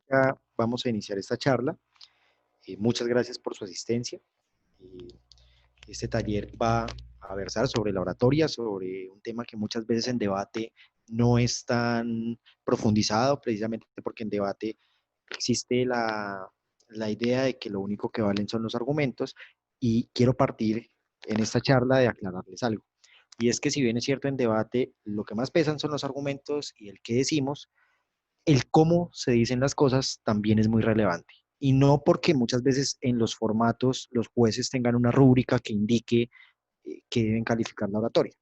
Ya vamos a iniciar esta charla. Muchas gracias por su asistencia. Eh, este taller va a versar sobre la oratoria, sobre un tema que muchas veces en debate no es tan profundizado, precisamente porque en debate existe la idea de que lo único que valen son los argumentos, y quiero partir en esta charla de aclararles algo. Y es que si bien es cierto, en debate lo que más pesan son los argumentos y el que decimos, el cómo se dicen las cosas también es muy relevante. Y no porque muchas veces en los formatos los jueces tengan una rúbrica que indique que deben calificar la oratoria.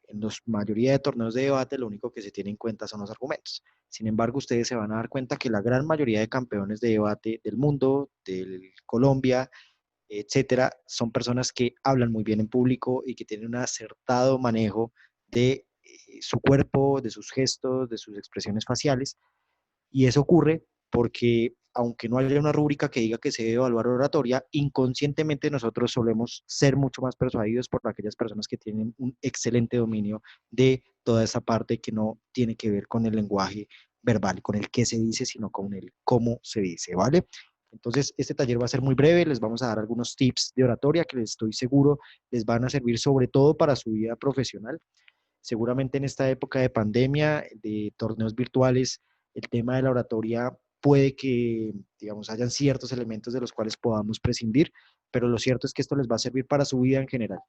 En la mayoría de torneos de debate lo único que se tiene en cuenta son los argumentos. Sin embargo, ustedes se van a dar cuenta que la gran mayoría de campeones de debate del mundo, de Colombia, etcétera, son personas que hablan muy bien en público y que tienen un acertado manejo de su cuerpo, de sus gestos, de sus expresiones faciales, y eso ocurre porque, aunque no haya una rúbrica que diga que se debe evaluar oratoria, inconscientemente nosotros solemos ser mucho más persuadidos por aquellas personas que tienen un excelente dominio de toda esa parte que no tiene que ver con el lenguaje verbal, con el qué se dice, sino con el cómo se dice, ¿vale? Entonces, este taller va a ser muy breve, les vamos a dar algunos tips de oratoria que les estoy seguro les van a servir sobre todo para su vida profesional. Seguramente en esta época de pandemia, de torneos virtuales, el tema de la oratoria puede que, digamos, hayan ciertos elementos de los cuales podamos prescindir, pero lo cierto es que esto les va a servir para su vida en general.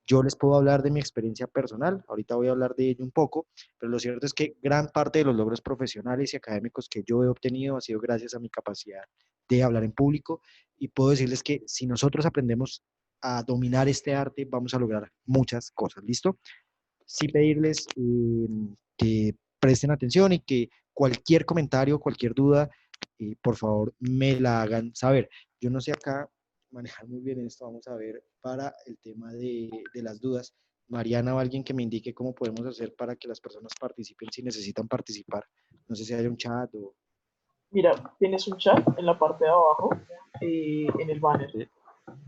Yo les puedo hablar de mi experiencia personal, ahorita voy a hablar de ello un poco, pero lo cierto es que gran parte de los logros profesionales y académicos que yo he obtenido ha sido gracias a mi capacidad de hablar en público, y puedo decirles que si nosotros aprendemos a dominar este arte, vamos a lograr muchas cosas. ¿Listo? Sí pedirles que presten atención y que cualquier comentario, cualquier duda, por favor me la hagan saber. Yo no sé acá manejar muy bien esto, vamos a ver para el tema de las dudas. Mariana o alguien que me indique cómo podemos hacer para que las personas participen si necesitan participar. No sé si hay un chat o... Mira, tienes un chat en la parte de abajo, en el banner, Sí.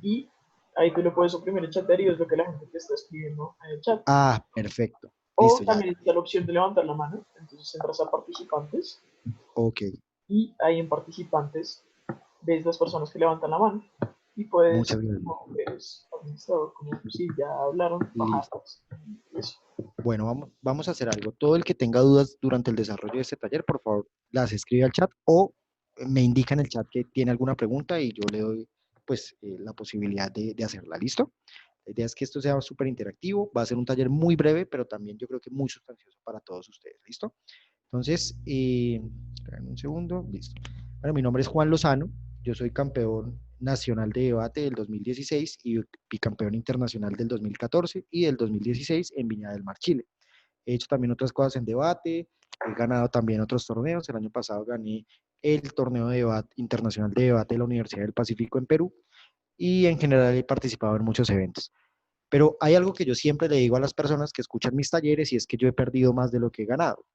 y ahí tú le puedes oprimir el chat y es lo que la gente te está escribiendo en el chat. Ah, perfecto. O Listo, ya. también está la opción de levantar la mano, entonces entras a participantes Ok, y ahí en participantes ves las personas que levantan la mano y puedes, muchas gracias. como eres administrador, como si ya hablaron, Listo. bajarlas. Eso. Bueno, vamos a hacer algo. Todo el que tenga dudas durante el desarrollo de este taller, por favor, las escribe al chat o me indica en el chat que tiene alguna pregunta y yo le doy pues la posibilidad de hacerla. ¿Listo? La idea es que esto sea súper interactivo. Va a ser un taller muy breve, pero también yo creo que muy sustancioso para todos ustedes. ¿Listo? Entonces, un segundo. Listo. Bueno, mi nombre es Juan Lozano. Yo soy campeón nacional de debate del 2016 y bicampeón internacional del 2014 y del 2016 en Viña del Mar, Chile. He hecho también otras cosas en debate, he ganado también otros torneos. El año pasado gané el torneo de debate, internacional de debate de la Universidad del Pacífico en Perú, y en general he participado en muchos eventos. Pero hay algo que yo siempre le digo a las personas que escuchan mis talleres, y es que yo he perdido más de lo que he ganado.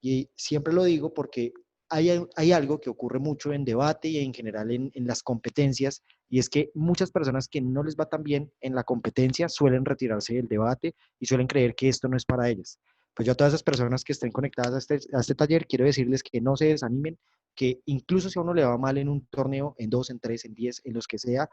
Y siempre lo digo porque hay algo que ocurre mucho en debate y en general en las competencias, y es que muchas personas que no les va tan bien en la competencia suelen retirarse del debate y suelen creer que esto no es para ellas. Pues yo a todas esas personas que estén conectadas a este taller quiero decirles que no se desanimen, que incluso si a uno le va mal en un torneo, en dos, en tres, en 10, en los que sea,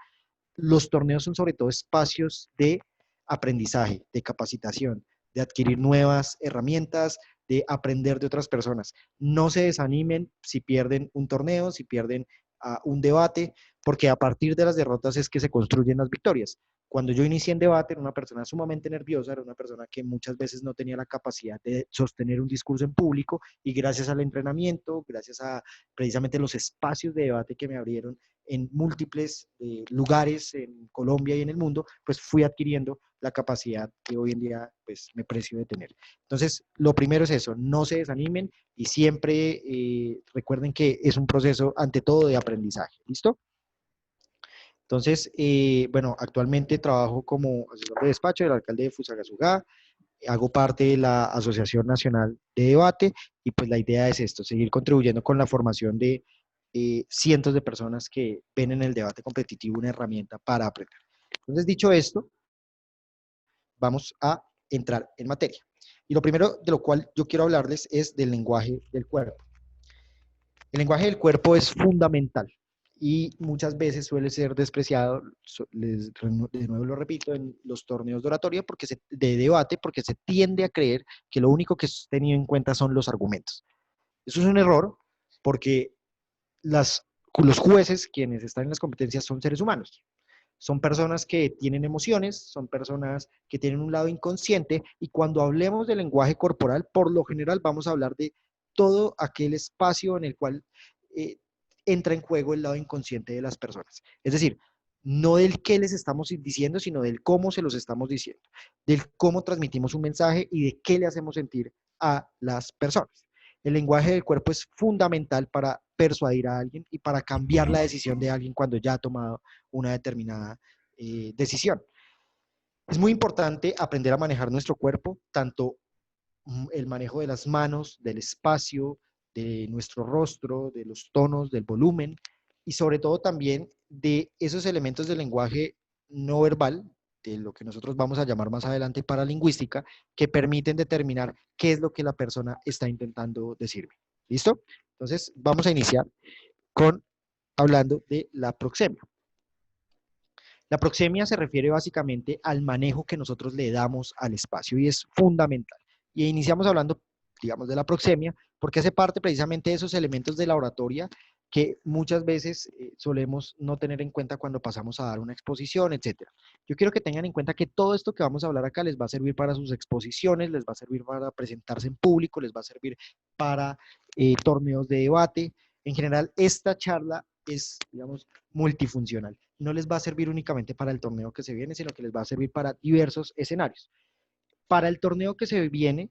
los torneos son sobre todo espacios de aprendizaje, de capacitación, de adquirir nuevas herramientas, de aprender de otras personas. No se desanimen si pierden un torneo, si pierden un debate, porque a partir de las derrotas es que se construyen las victorias. Cuando yo inicié en debate, era una persona sumamente nerviosa, era una persona que muchas veces no tenía la capacidad de sostener un discurso en público, y gracias al entrenamiento, gracias a precisamente los espacios de debate que me abrieron en múltiples lugares en Colombia y en el mundo, pues fui adquiriendo la capacidad que hoy en día pues me precio de tener. Entonces, lo primero es eso, no se desanimen y siempre recuerden que es un proceso ante todo de aprendizaje. ¿Listo? Entonces, bueno, actualmente trabajo como asesor de despacho del alcalde de Fusagasugá, hago parte de la Asociación Nacional de Debate, y pues la idea es esto, seguir contribuyendo con la formación de cientos de personas que ven en el debate competitivo una herramienta para aprender. Entonces, dicho esto, vamos a entrar en materia. Y lo primero de lo cual yo quiero hablarles es del lenguaje del cuerpo. El lenguaje del cuerpo es fundamental y muchas veces suele ser despreciado, de nuevo lo repito, en los torneos de oratoria, de debate, porque se tiende a creer que lo único que es tenido en cuenta son los argumentos. Eso es un error porque las, los jueces, quienes están en las competencias, son seres humanos. Son personas que tienen emociones, son personas que tienen un lado inconsciente y cuando hablemos del lenguaje corporal, por lo general vamos a hablar de todo aquel espacio en el cual eh, entra en juego el lado inconsciente de las personas. Es decir, no del qué les estamos diciendo, sino del cómo se los estamos diciendo, del cómo transmitimos un mensaje y de qué le hacemos sentir a las personas. El lenguaje del cuerpo es fundamental para persuadir a alguien y para cambiar la decisión de alguien cuando ya ha tomado una determinada decisión. Es muy importante aprender a manejar nuestro cuerpo, tanto el manejo de las manos, del espacio, de nuestro rostro, de los tonos, del volumen y sobre todo también de esos elementos del lenguaje no verbal, de lo que nosotros vamos a llamar más adelante paralingüística, que permiten determinar qué es lo que la persona está intentando decirme. ¿Listo? Entonces, vamos a iniciar con hablando de la proxemia. La proxemia se refiere básicamente al manejo que nosotros le damos al espacio y es fundamental. Y iniciamos hablando, digamos, de la proxemia, porque hace parte precisamente de esos elementos de la oratoria que muchas veces solemos no tener en cuenta cuando pasamos a dar una exposición, etcétera. Yo quiero que tengan en cuenta que todo esto que vamos a hablar acá les va a servir para sus exposiciones, les va a servir para presentarse en público, les va a servir para torneos de debate. En general, esta charla es, digamos, multifuncional. No les va a servir únicamente para el torneo que se viene, sino que les va a servir para diversos escenarios. Para el torneo que se viene,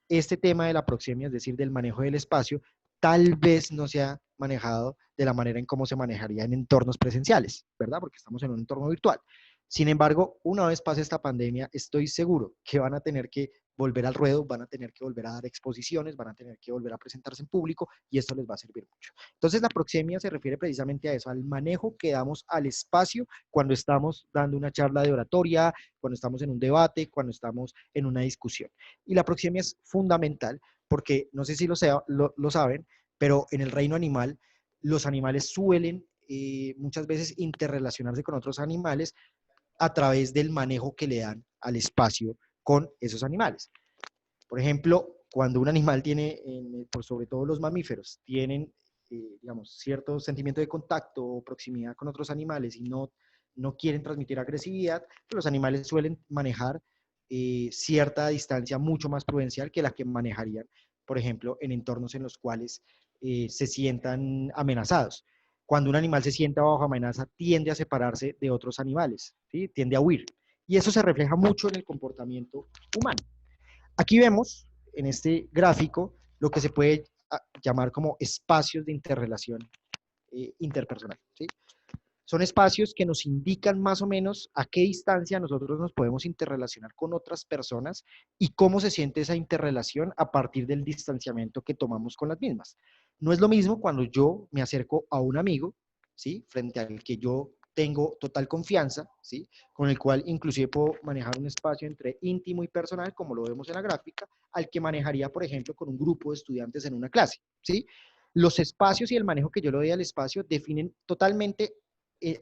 este tema de la proxemia, es decir, del manejo del espacio, tal vez no se ha manejado de la manera en cómo se manejaría en entornos presenciales, ¿verdad? Porque estamos en un entorno virtual. Sin embargo, una vez pase esta pandemia, estoy seguro que van a tener que volver al ruedo, van a tener que volver a dar exposiciones, van a tener que volver a presentarse en público y esto les va a servir mucho. Entonces, la proxemia se refiere precisamente a eso, al manejo que damos al espacio cuando estamos dando una charla de oratoria, cuando estamos en un debate, cuando estamos en una discusión. Y la proxemia es fundamental porque, no sé si lo saben, pero en el reino animal, los animales suelen muchas veces interrelacionarse con otros animales a través del manejo que le dan al espacio con esos animales. Por ejemplo, cuando un animal tiene, por sobre todo los mamíferos, tienen, digamos, cierto sentimiento de contacto o proximidad con otros animales y no quieren transmitir agresividad, pues los animales suelen manejar cierta distancia mucho más prudencial que la que manejarían, por ejemplo, en entornos en los cuales se sientan amenazados. Cuando un animal se sienta bajo amenaza, tiende a separarse de otros animales, ¿sí? Tiende a huir. Y eso se refleja mucho en el comportamiento humano. Aquí vemos en este gráfico lo que se puede llamar como espacios de interrelación interpersonal. ¿Sí? Son espacios que nos indican más o menos a qué distancia nosotros nos podemos interrelacionar con otras personas y cómo se siente esa interrelación a partir del distanciamiento que tomamos con las mismas. No es lo mismo cuando yo me acerco a un amigo, ¿sí? Frente al que yo tengo total confianza, ¿sí? Con el cual inclusive puedo manejar un espacio entre íntimo y personal, como lo vemos en la gráfica, al que manejaría, por ejemplo, con un grupo de estudiantes en una clase, ¿sí? Los espacios y el manejo que yo le doy al espacio definen totalmente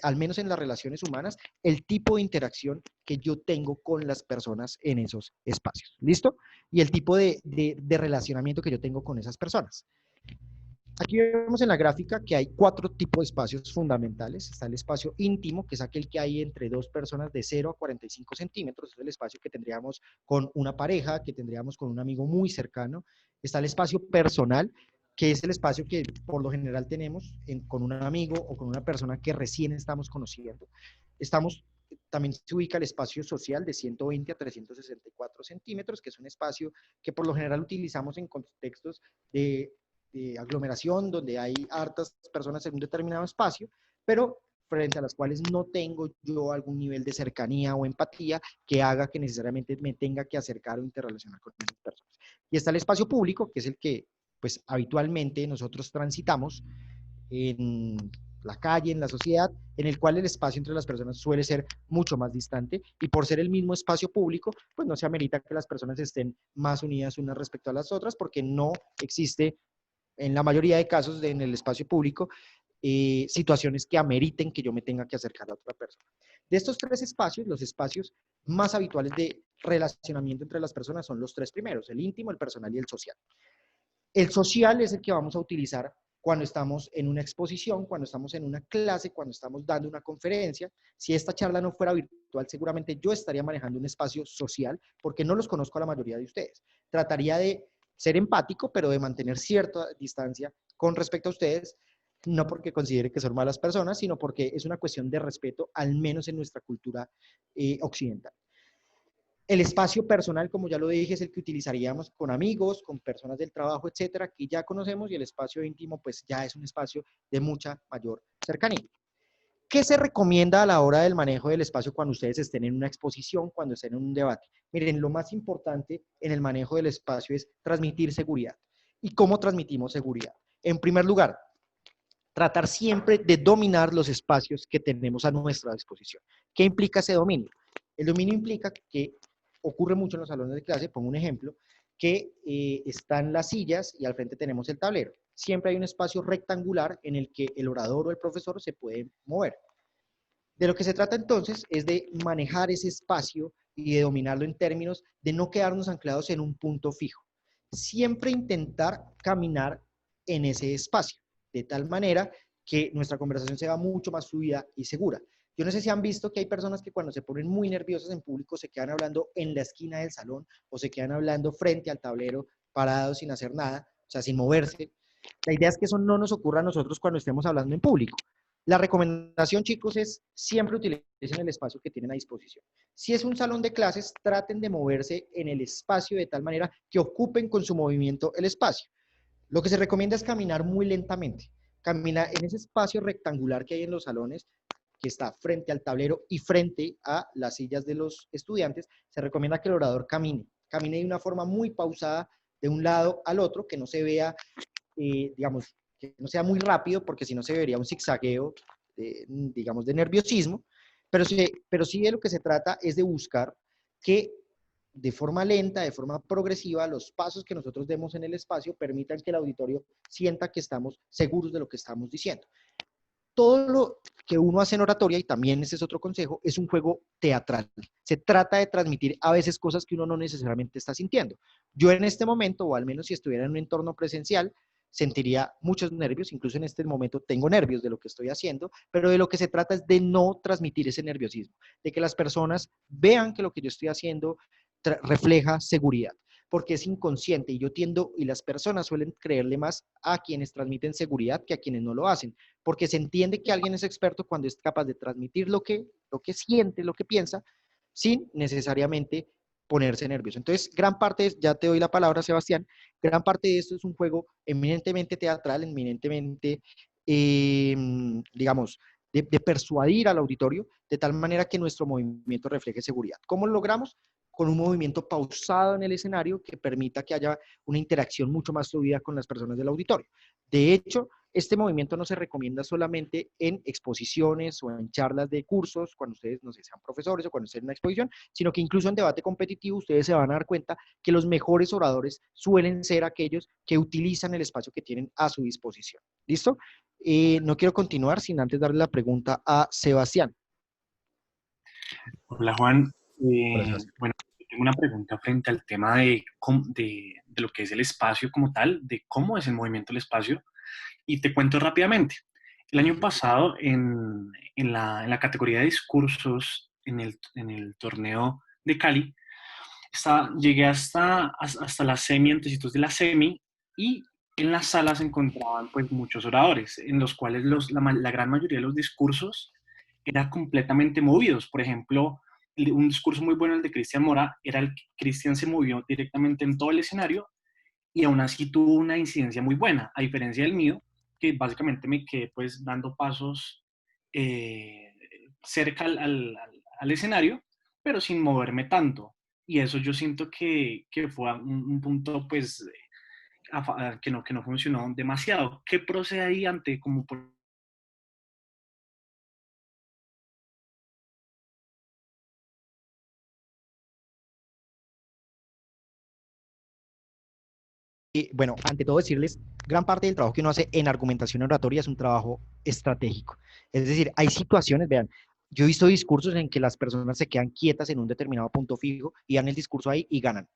al menos en las relaciones humanas, el tipo de interacción que yo tengo con las personas en esos espacios. ¿Listo? Y el tipo de relacionamiento que yo tengo con esas personas. Aquí vemos en la gráfica que hay 4 tipos de espacios fundamentales. Está el espacio íntimo, que es aquel que hay entre dos personas de 0 a 45 centímetros. Es el espacio que tendríamos con una pareja, que tendríamos con un amigo muy cercano. Está el espacio personal, que es el espacio que por lo general tenemos con un amigo o con una persona que recién estamos conociendo. También se ubica el espacio social de 120 a 364 centímetros, que es un espacio que por lo general utilizamos en contextos de aglomeración, donde hay hartas personas en un determinado espacio, pero frente a las cuales no tengo yo algún nivel de cercanía o empatía que haga que necesariamente me tenga que acercar o interrelacionar con esas personas. Y está el espacio público, que es el que pues habitualmente nosotros transitamos en la calle, en la sociedad, en el cual el espacio entre las personas suele ser mucho más distante y por ser el mismo espacio público, pues no se amerita que las personas estén más unidas unas respecto a las otras porque no existe en la mayoría de casos en el espacio público, situaciones que ameriten que yo me tenga que acercar a otra persona. De estos tres espacios, los espacios más habituales de relacionamiento entre las personas son los tres primeros: el íntimo, el personal y el social. El social es el que vamos a utilizar cuando estamos en una exposición, cuando estamos en una clase, cuando estamos dando una conferencia. Si esta charla no fuera virtual, seguramente yo estaría manejando un espacio social, porque no los conozco a la mayoría de ustedes. Trataría de ser empático, pero de mantener cierta distancia con respecto a ustedes, no porque considere que son malas personas, sino porque es una cuestión de respeto, al menos en nuestra cultura occidental. El espacio personal, como ya lo dije, es el que utilizaríamos con amigos, con personas del trabajo, etcétera, que ya conocemos, y el espacio íntimo, pues ya es un espacio de mucha mayor cercanía. ¿Qué se recomienda a la hora del manejo del espacio cuando ustedes estén en una exposición, cuando estén en un debate? Miren, lo más importante en el manejo del espacio es transmitir seguridad. ¿Y cómo transmitimos seguridad? En primer lugar, tratar siempre de dominar los espacios que tenemos a nuestra disposición. ¿Qué implica ese dominio? El dominio implica que ocurre mucho en los salones de clase, pongo un ejemplo, que están las sillas y al frente tenemos el tablero. Siempre hay un espacio rectangular en el que el orador o el profesor se puede mover. De lo que se trata entonces es de manejar ese espacio y de dominarlo en términos de no quedarnos anclados en un punto fijo. Siempre intentar caminar en ese espacio, de tal manera que nuestra conversación sea mucho más fluida y segura. Yo no sé si han visto que hay personas que cuando se ponen muy nerviosas en público se quedan hablando en la esquina del salón o se quedan hablando frente al tablero, parados sin hacer nada, o sea, sin moverse. La idea es que eso no nos ocurra a nosotros cuando estemos hablando en público. La recomendación, chicos, es siempre utilicen el espacio que tienen a disposición. Si es un salón de clases, traten de moverse en el espacio de tal manera que ocupen con su movimiento el espacio. Lo que se recomienda es caminar muy lentamente. Camina en ese espacio rectangular que hay en los salones, que está frente al tablero y frente a las sillas de los estudiantes. Se recomienda que el orador camine de una forma muy pausada de un lado al otro, que no se vea, digamos, que no sea muy rápido, porque si no se vería un zigzagueo, digamos, de nerviosismo, pero sí de lo que se trata es de buscar que de forma lenta, de forma progresiva, los pasos que nosotros demos en el espacio permitan que el auditorio sienta que estamos seguros de lo que estamos diciendo. Todo lo que uno hace en oratoria, y también ese es otro consejo, es un juego teatral. Se trata de transmitir a veces cosas que uno no necesariamente está sintiendo. Yo en este momento, o al menos si estuviera en un entorno presencial, sentiría muchos nervios, incluso en este momento tengo nervios de lo que estoy haciendo, pero de lo que se trata es de no transmitir ese nerviosismo, de que las personas vean que lo que yo estoy haciendo refleja seguridad, porque es inconsciente y yo tiendo, y las personas suelen creerle más a quienes transmiten seguridad que a quienes no lo hacen, porque se entiende que alguien es experto cuando es capaz de transmitir lo que siente, lo que piensa, sin necesariamente ponerse nervioso. Entonces, gran parte, ya te doy la palabra, Sebastián, gran parte de esto es un juego eminentemente teatral, eminentemente, digamos, de persuadir al auditorio de tal manera que nuestro movimiento refleje seguridad. ¿Cómo lo logramos? Con un movimiento pausado en el escenario que permita que haya una interacción mucho más fluida con las personas del auditorio. De hecho, este movimiento no se recomienda solamente en exposiciones o en charlas de cursos, cuando ustedes, no sé, sean profesores o cuando estén en una exposición, sino que incluso en debate competitivo ustedes se van a dar cuenta que los mejores oradores suelen ser aquellos que utilizan el espacio que tienen a su disposición. ¿Listo? No quiero continuar sin antes darle la pregunta a Sebastián. Hola Juan. Hola, Sebastián. Bueno, tengo una pregunta frente al tema de lo que es el espacio como tal, de cómo es el movimiento del espacio, y te cuento rápidamente. El año pasado, en la categoría de discursos, en el torneo de Cali, llegué hasta la semi, antecitos de la semi, y en la sala se encontraban pues muchos oradores, en los cuales la gran mayoría de los discursos eran completamente movidos. Por ejemplo, un discurso muy bueno, el de Cristian Mora, era el que Cristian se movió directamente en todo el escenario y aún así tuvo una incidencia muy buena, a diferencia del mío, que básicamente me quedé pues dando pasos eh, cerca al escenario, pero sin moverme tanto. Y eso yo siento que fue un punto pues que no funcionó demasiado. ¿Qué procede ahí ante como por bueno, ante todo decirles, gran parte del trabajo que uno hace en argumentación oratoria es un trabajo estratégico. Es decir, hay situaciones, vean, yo he visto discursos en que las personas se quedan quietas en un determinado punto fijo y dan el discurso ahí y ganan.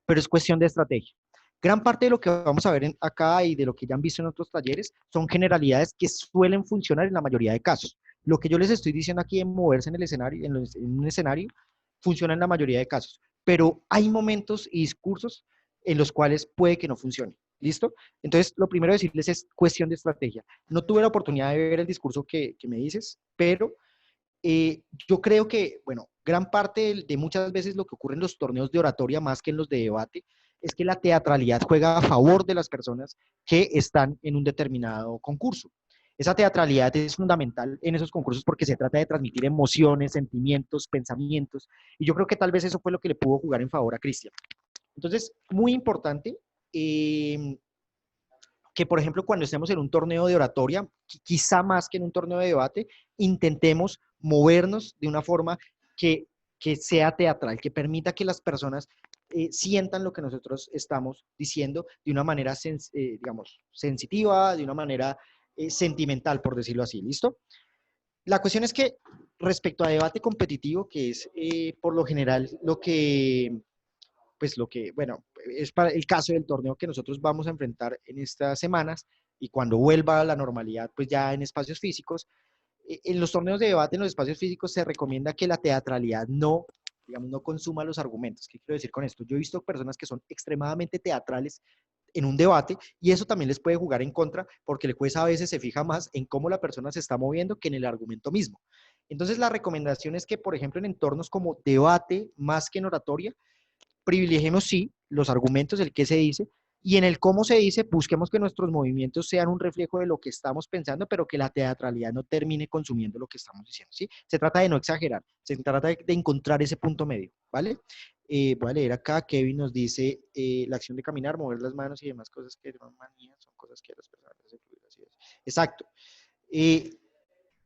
Pero es cuestión de estrategia. Gran parte de lo que vamos a ver acá y de lo que ya han visto en otros talleres son generalidades que suelen funcionar en la mayoría de casos. Lo que yo les estoy diciendo aquí en moverse en el escenario, en un escenario, funciona en la mayoría de casos. Pero hay momentos y discursos en los cuales puede que no funcione. ¿Listo? Entonces, lo primero a decirles es cuestión de estrategia. No tuve la oportunidad de ver el discurso que me dices, pero yo creo que, bueno, gran parte de muchas veces lo que ocurre en los torneos de oratoria, más que en los de debate, es que la teatralidad juega a favor de las personas que están en un determinado concurso. Esa teatralidad es fundamental en esos concursos porque se trata de transmitir emociones, sentimientos, pensamientos, y yo creo que tal vez eso fue lo que le pudo jugar en favor a Cristian. Entonces, muy importante que, por ejemplo, cuando estemos en un torneo de oratoria, quizá más que en un torneo de debate, intentemos movernos de una forma que sea teatral, que permita que las personas sientan lo que nosotros estamos diciendo de una manera, digamos, sensitiva, de una manera sentimental, por decirlo así. ¿Listo? La cuestión es que respecto a debate competitivo, que es por lo general bueno, es para el caso del torneo que nosotros vamos a enfrentar en estas semanas y cuando vuelva a la normalidad, pues ya en espacios físicos, en los torneos de debate en los espacios físicos se recomienda que la teatralidad no, digamos, no consuma los argumentos. ¿Qué quiero decir con esto? Yo he visto personas que son extremadamente teatrales en un debate y eso también les puede jugar en contra porque el juez a veces se fija más en cómo la persona se está moviendo que en el argumento mismo. Entonces la recomendación es que, por ejemplo, en entornos como debate más que en oratoria, privilegiemos sí los argumentos, el qué se dice, y en el cómo se dice, busquemos que nuestros movimientos sean un reflejo de lo que estamos pensando, pero que la teatralidad no termine consumiendo lo que estamos diciendo, ¿sí? Se trata de no exagerar, se trata de encontrar ese punto medio, ¿vale? Voy a leer acá, Kevin nos dice, la acción de caminar, mover las manos y demás cosas que son manías, son cosas que las personas hacen fluir, así es. Exacto.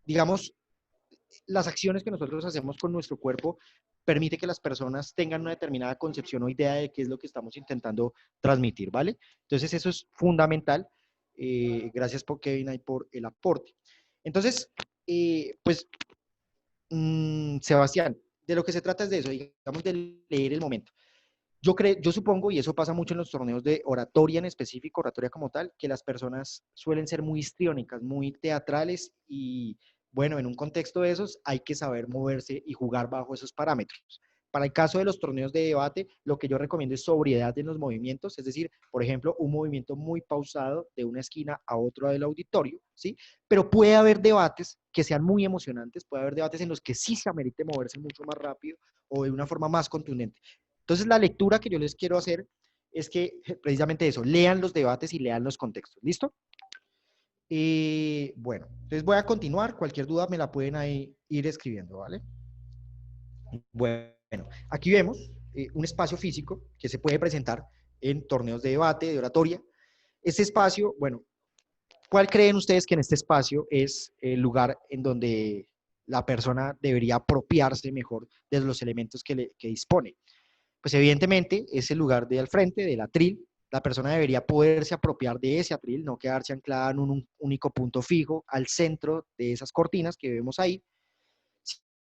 Digamos, las acciones que nosotros hacemos con nuestro cuerpo permite que las personas tengan una determinada concepción o idea de qué es lo que estamos intentando transmitir, ¿vale? Entonces eso es fundamental. Gracias por Kevin y por el aporte. Entonces, pues, Sebastián, de lo que se trata es de eso, digamos, de leer el momento. Yo supongo, y eso pasa mucho en los torneos de oratoria en específico, oratoria como tal, que las personas suelen ser muy histriónicas, muy teatrales y, bueno, en un contexto de esos hay que saber moverse y jugar bajo esos parámetros. Para el caso de los torneos de debate, lo que yo recomiendo es sobriedad en los movimientos, es decir, por ejemplo, un movimiento muy pausado de una esquina a otra del auditorio, ¿sí? Pero puede haber debates que sean muy emocionantes, puede haber debates en los que sí se amerite moverse mucho más rápido o de una forma más contundente. Entonces, la lectura que yo les quiero hacer es que precisamente eso, lean los debates y lean los contextos. ¿Listo? Bueno, entonces voy a continuar. Cualquier duda me la pueden ahí ir escribiendo, ¿vale? Bueno, aquí vemos un espacio físico que se puede presentar en torneos de debate, de oratoria. Este espacio, bueno, ¿cuál creen ustedes que en este espacio es el lugar en donde la persona debería apropiarse mejor de los elementos que dispone? Pues evidentemente es el lugar de al frente, del atril. La persona debería poderse apropiar de ese atril, no quedarse anclada en un único punto fijo al centro de esas cortinas que vemos ahí.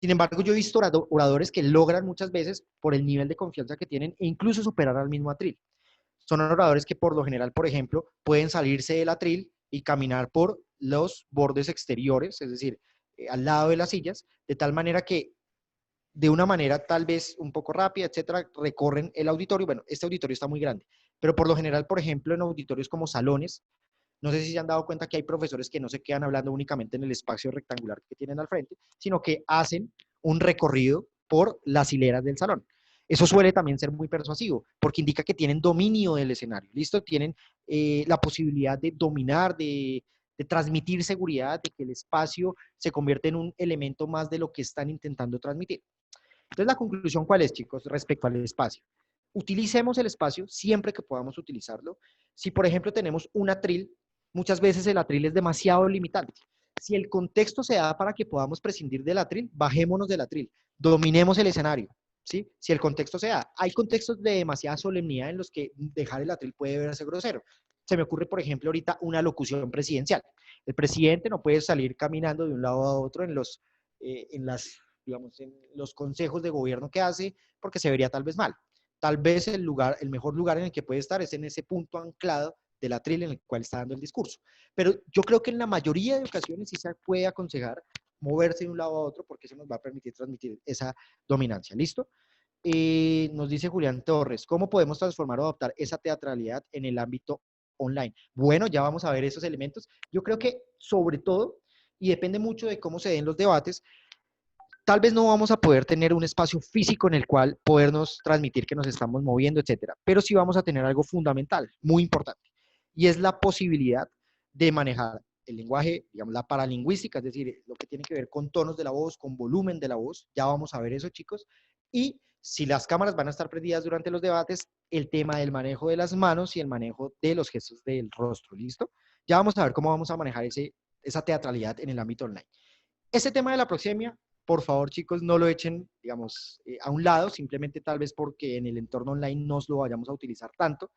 Sin embargo, yo he visto oradores que logran muchas veces, por el nivel de confianza que tienen, e incluso superar al mismo atril. Son oradores que por lo general, por ejemplo, pueden salirse del atril y caminar por los bordes exteriores, es decir, al lado de las sillas, de tal manera que de una manera tal vez un poco rápida, etcétera, recorren el auditorio. Bueno, este auditorio está muy grande, pero por lo general, por ejemplo, en auditorios como salones, no sé si se han dado cuenta que hay profesores que no se quedan hablando únicamente en el espacio rectangular que tienen al frente, sino que hacen un recorrido por las hileras del salón. Eso suele también ser muy persuasivo, porque indica que tienen dominio del escenario, ¿listo? Tienen la posibilidad de dominar, de transmitir seguridad, de que el espacio se convierte en un elemento más de lo que están intentando transmitir. Entonces, la conclusión, ¿cuál es, chicos, respecto al espacio? Utilicemos el espacio siempre que podamos utilizarlo. Si, por ejemplo, tenemos un atril, muchas veces el atril es demasiado limitante. Si el contexto se da para que podamos prescindir del atril, bajémonos del atril, dominemos el escenario, ¿sí? Si el contexto se da. Hay contextos de demasiada solemnidad en los que dejar el atril puede verse grosero. Se me ocurre, por ejemplo, ahorita una locución presidencial. El presidente no puede salir caminando de un lado a otro digamos, en los consejos de gobierno que hace, porque se vería tal vez mal. Tal vez el mejor lugar en el que puede estar es en ese punto anclado del atril en el cual está dando el discurso. Pero yo creo que en la mayoría de ocasiones sí se puede aconsejar moverse de un lado a otro, porque eso nos va a permitir transmitir esa dominancia. ¿Listo? Nos dice Julián Torres, ¿cómo podemos transformar o adaptar esa teatralidad en el ámbito online? Bueno, ya vamos a ver esos elementos. Yo creo que sobre todo, y depende mucho de cómo se den los debates, tal vez no vamos a poder tener un espacio físico en el cual podernos transmitir que nos estamos moviendo, etcétera, pero sí vamos a tener algo fundamental, muy importante, y es la posibilidad de manejar el lenguaje, digamos, la paralingüística, es decir, lo que tiene que ver con tonos de la voz, con volumen de la voz, ya vamos a ver eso, chicos, y si las cámaras van a estar prendidas durante los debates, el tema del manejo de las manos y el manejo de los gestos del rostro, ¿listo? Ya vamos a ver cómo vamos a manejar esa teatralidad en el ámbito online. Ese tema de la proxemia, por favor, chicos, no lo echen, digamos, a un lado, simplemente tal vez porque en el entorno online no lo vayamos a utilizar tanto,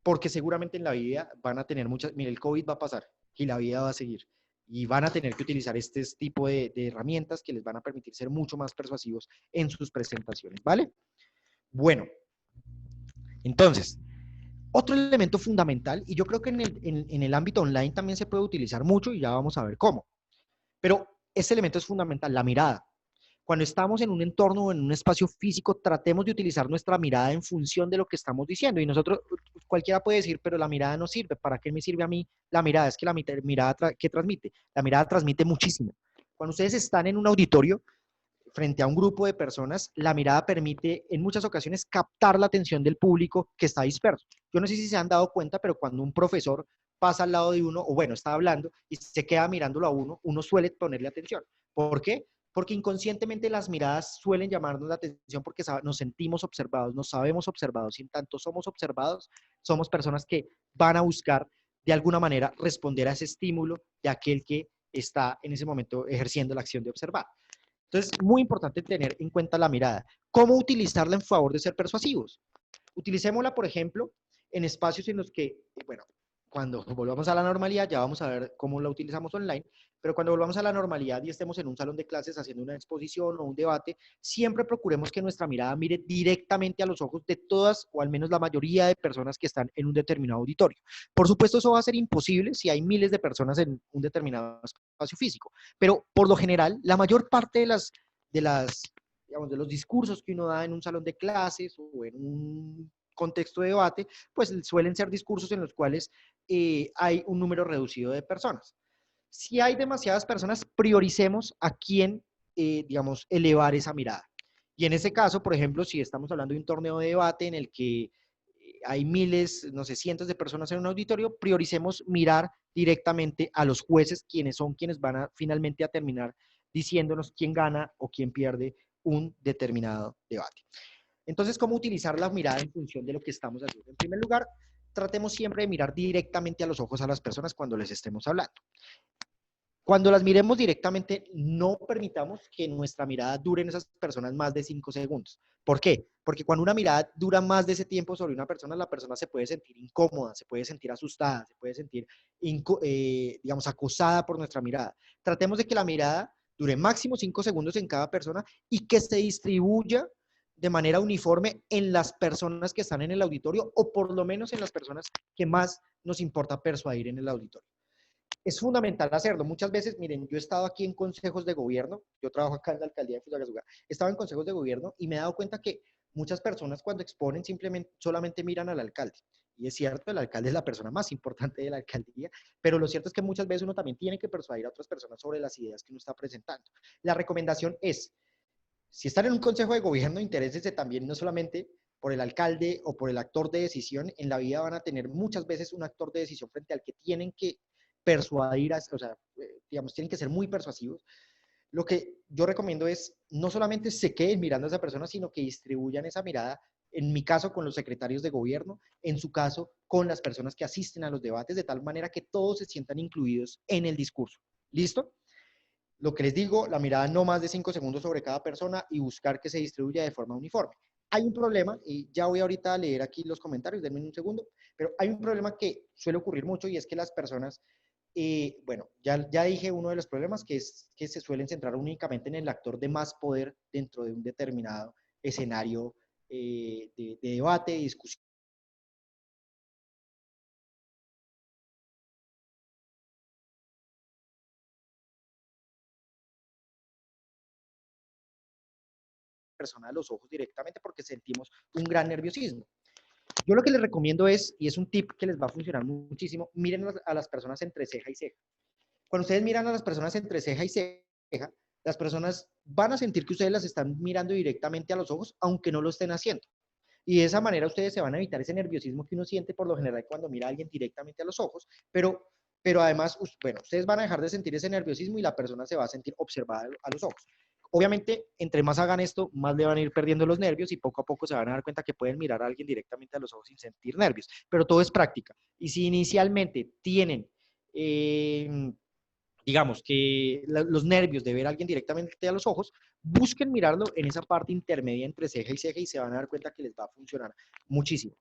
porque seguramente en la vida van a tener muchas, mire, el COVID va a pasar y la vida va a seguir, y van a tener que utilizar este tipo de herramientas que les van a permitir ser mucho más persuasivos en sus presentaciones, ¿vale? Bueno, entonces, otro elemento fundamental, y yo creo que en el ámbito online también se puede utilizar mucho, y ya vamos a ver cómo. Pero ese elemento es fundamental, la mirada. Cuando estamos en un entorno o en un espacio físico, tratemos de utilizar nuestra mirada en función de lo que estamos diciendo. Y nosotros, cualquiera puede decir, pero la mirada no sirve. ¿Para qué me sirve a mí la mirada? Es que la mirada, ¿qué transmite? La mirada transmite muchísimo. Cuando ustedes están en un auditorio, frente a un grupo de personas, la mirada permite en muchas ocasiones captar la atención del público que está disperso. Yo no sé si se han dado cuenta, pero cuando un profesor pasa al lado de uno, o bueno, está hablando y se queda mirándolo a uno, uno suele ponerle atención. ¿Por qué? Porque inconscientemente las miradas suelen llamarnos la atención porque nos sentimos observados, nos sabemos observados, y en tanto somos observados, somos personas que van a buscar de alguna manera responder a ese estímulo de aquel que está en ese momento ejerciendo la acción de observar. Entonces, muy importante tener en cuenta la mirada. ¿Cómo utilizarla en favor de ser persuasivos? Utilicémosla, por ejemplo, en espacios en los que, bueno, cuando volvamos a la normalidad, ya vamos a ver cómo la utilizamos online, pero cuando volvamos a la normalidad y estemos en un salón de clases haciendo una exposición o un debate, siempre procuremos que nuestra mirada mire directamente a los ojos de todas o al menos la mayoría de personas que están en un determinado auditorio. Por supuesto, eso va a ser imposible si hay miles de personas en un determinado espacio físico, pero por lo general, la mayor parte digamos, de los discursos que uno da en un salón de clases o en un contexto de debate, pues suelen ser discursos en los cuales hay un número reducido de personas. Si hay demasiadas personas, prioricemos a quién, digamos, elevar esa mirada. Y en ese caso, por ejemplo, si estamos hablando de un torneo de debate en el que hay miles, no sé, cientos de personas en un auditorio, prioricemos mirar directamente a los jueces, quienes van a finalmente a terminar diciéndonos quién gana o quién pierde un determinado debate. Entonces, ¿cómo utilizar la mirada en función de lo que estamos haciendo? En primer lugar, tratemos siempre de mirar directamente a los ojos a las personas cuando les estemos hablando. Cuando las miremos directamente, no permitamos que nuestra mirada dure en esas personas más de 5 segundos. ¿Por qué? Porque cuando una mirada dura más de ese tiempo sobre una persona, la persona se puede sentir incómoda, se puede sentir asustada, se puede sentir, digamos, acosada por nuestra mirada. Tratemos de que la mirada dure máximo 5 segundos en cada persona y que se distribuya de manera uniforme en las personas que están en el auditorio, o por lo menos en las personas que más nos importa persuadir en el auditorio. Es fundamental hacerlo. Muchas veces, miren, yo he estado aquí en consejos de gobierno, yo trabajo acá en la alcaldía de Fusagasugá, he estado en consejos de gobierno y me he dado cuenta que muchas personas cuando exponen solamente miran al alcalde. Y es cierto, el alcalde es la persona más importante de la alcaldía, pero lo cierto es que muchas veces uno también tiene que persuadir a otras personas sobre las ideas que uno está presentando. La recomendación es, si están en un consejo de gobierno, interésense también no solamente por el alcalde o por el actor de decisión. En la vida van a tener muchas veces un actor de decisión frente al que tienen que persuadir, o sea, digamos, tienen que ser muy persuasivos. Lo que yo recomiendo es no solamente se queden mirando a esa persona, sino que distribuyan esa mirada, en mi caso con los secretarios de gobierno, en su caso con las personas que asisten a los debates, de tal manera que todos se sientan incluidos en el discurso. ¿Listo? Lo que les digo, la mirada no más de 5 segundos sobre cada persona y buscar que se distribuya de forma uniforme. Hay un problema, y ya voy ahorita a leer aquí los comentarios, denme un segundo, pero hay un problema que suele ocurrir mucho y es que las personas, bueno, ya dije uno de los problemas, que es que se suelen centrar únicamente en el actor de más poder dentro de un determinado escenario de debate, de discusión persona a los ojos directamente porque sentimos un gran nerviosismo. Yo lo que les recomiendo es, y es un tip que les va a funcionar muchísimo, miren a las personas entre ceja y ceja. Cuando ustedes miran a las personas entre ceja y ceja, las personas van a sentir que ustedes las están mirando directamente a los ojos, aunque no lo estén haciendo. Y de esa manera ustedes se van a evitar ese nerviosismo que uno siente por lo general cuando mira a alguien directamente a los ojos, pero además, bueno, ustedes van a dejar de sentir ese nerviosismo y la persona se va a sentir observada a los ojos. Obviamente, entre más hagan esto, más le van a ir perdiendo los nervios y poco a poco se van a dar cuenta que pueden mirar a alguien directamente a los ojos sin sentir nervios. Pero todo es práctica. Y si inicialmente tienen, digamos, que los nervios de ver a alguien directamente a los ojos, busquen mirarlo en esa parte intermedia entre ceja y ceja y se van a dar cuenta que les va a funcionar muchísimo.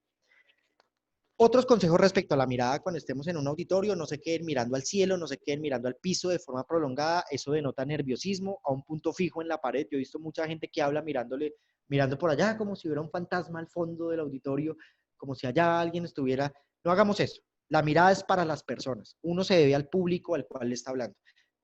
Otros consejos respecto a la mirada cuando estemos en un auditorio: no se queden mirando al cielo, no se queden mirando al piso de forma prolongada, eso denota nerviosismo, a un punto fijo en la pared. Yo he visto mucha gente que habla mirando por allá como si hubiera un fantasma al fondo del auditorio, como si allá alguien estuviera. No hagamos eso. La mirada es para las personas. Uno se debe al público al cual le está hablando.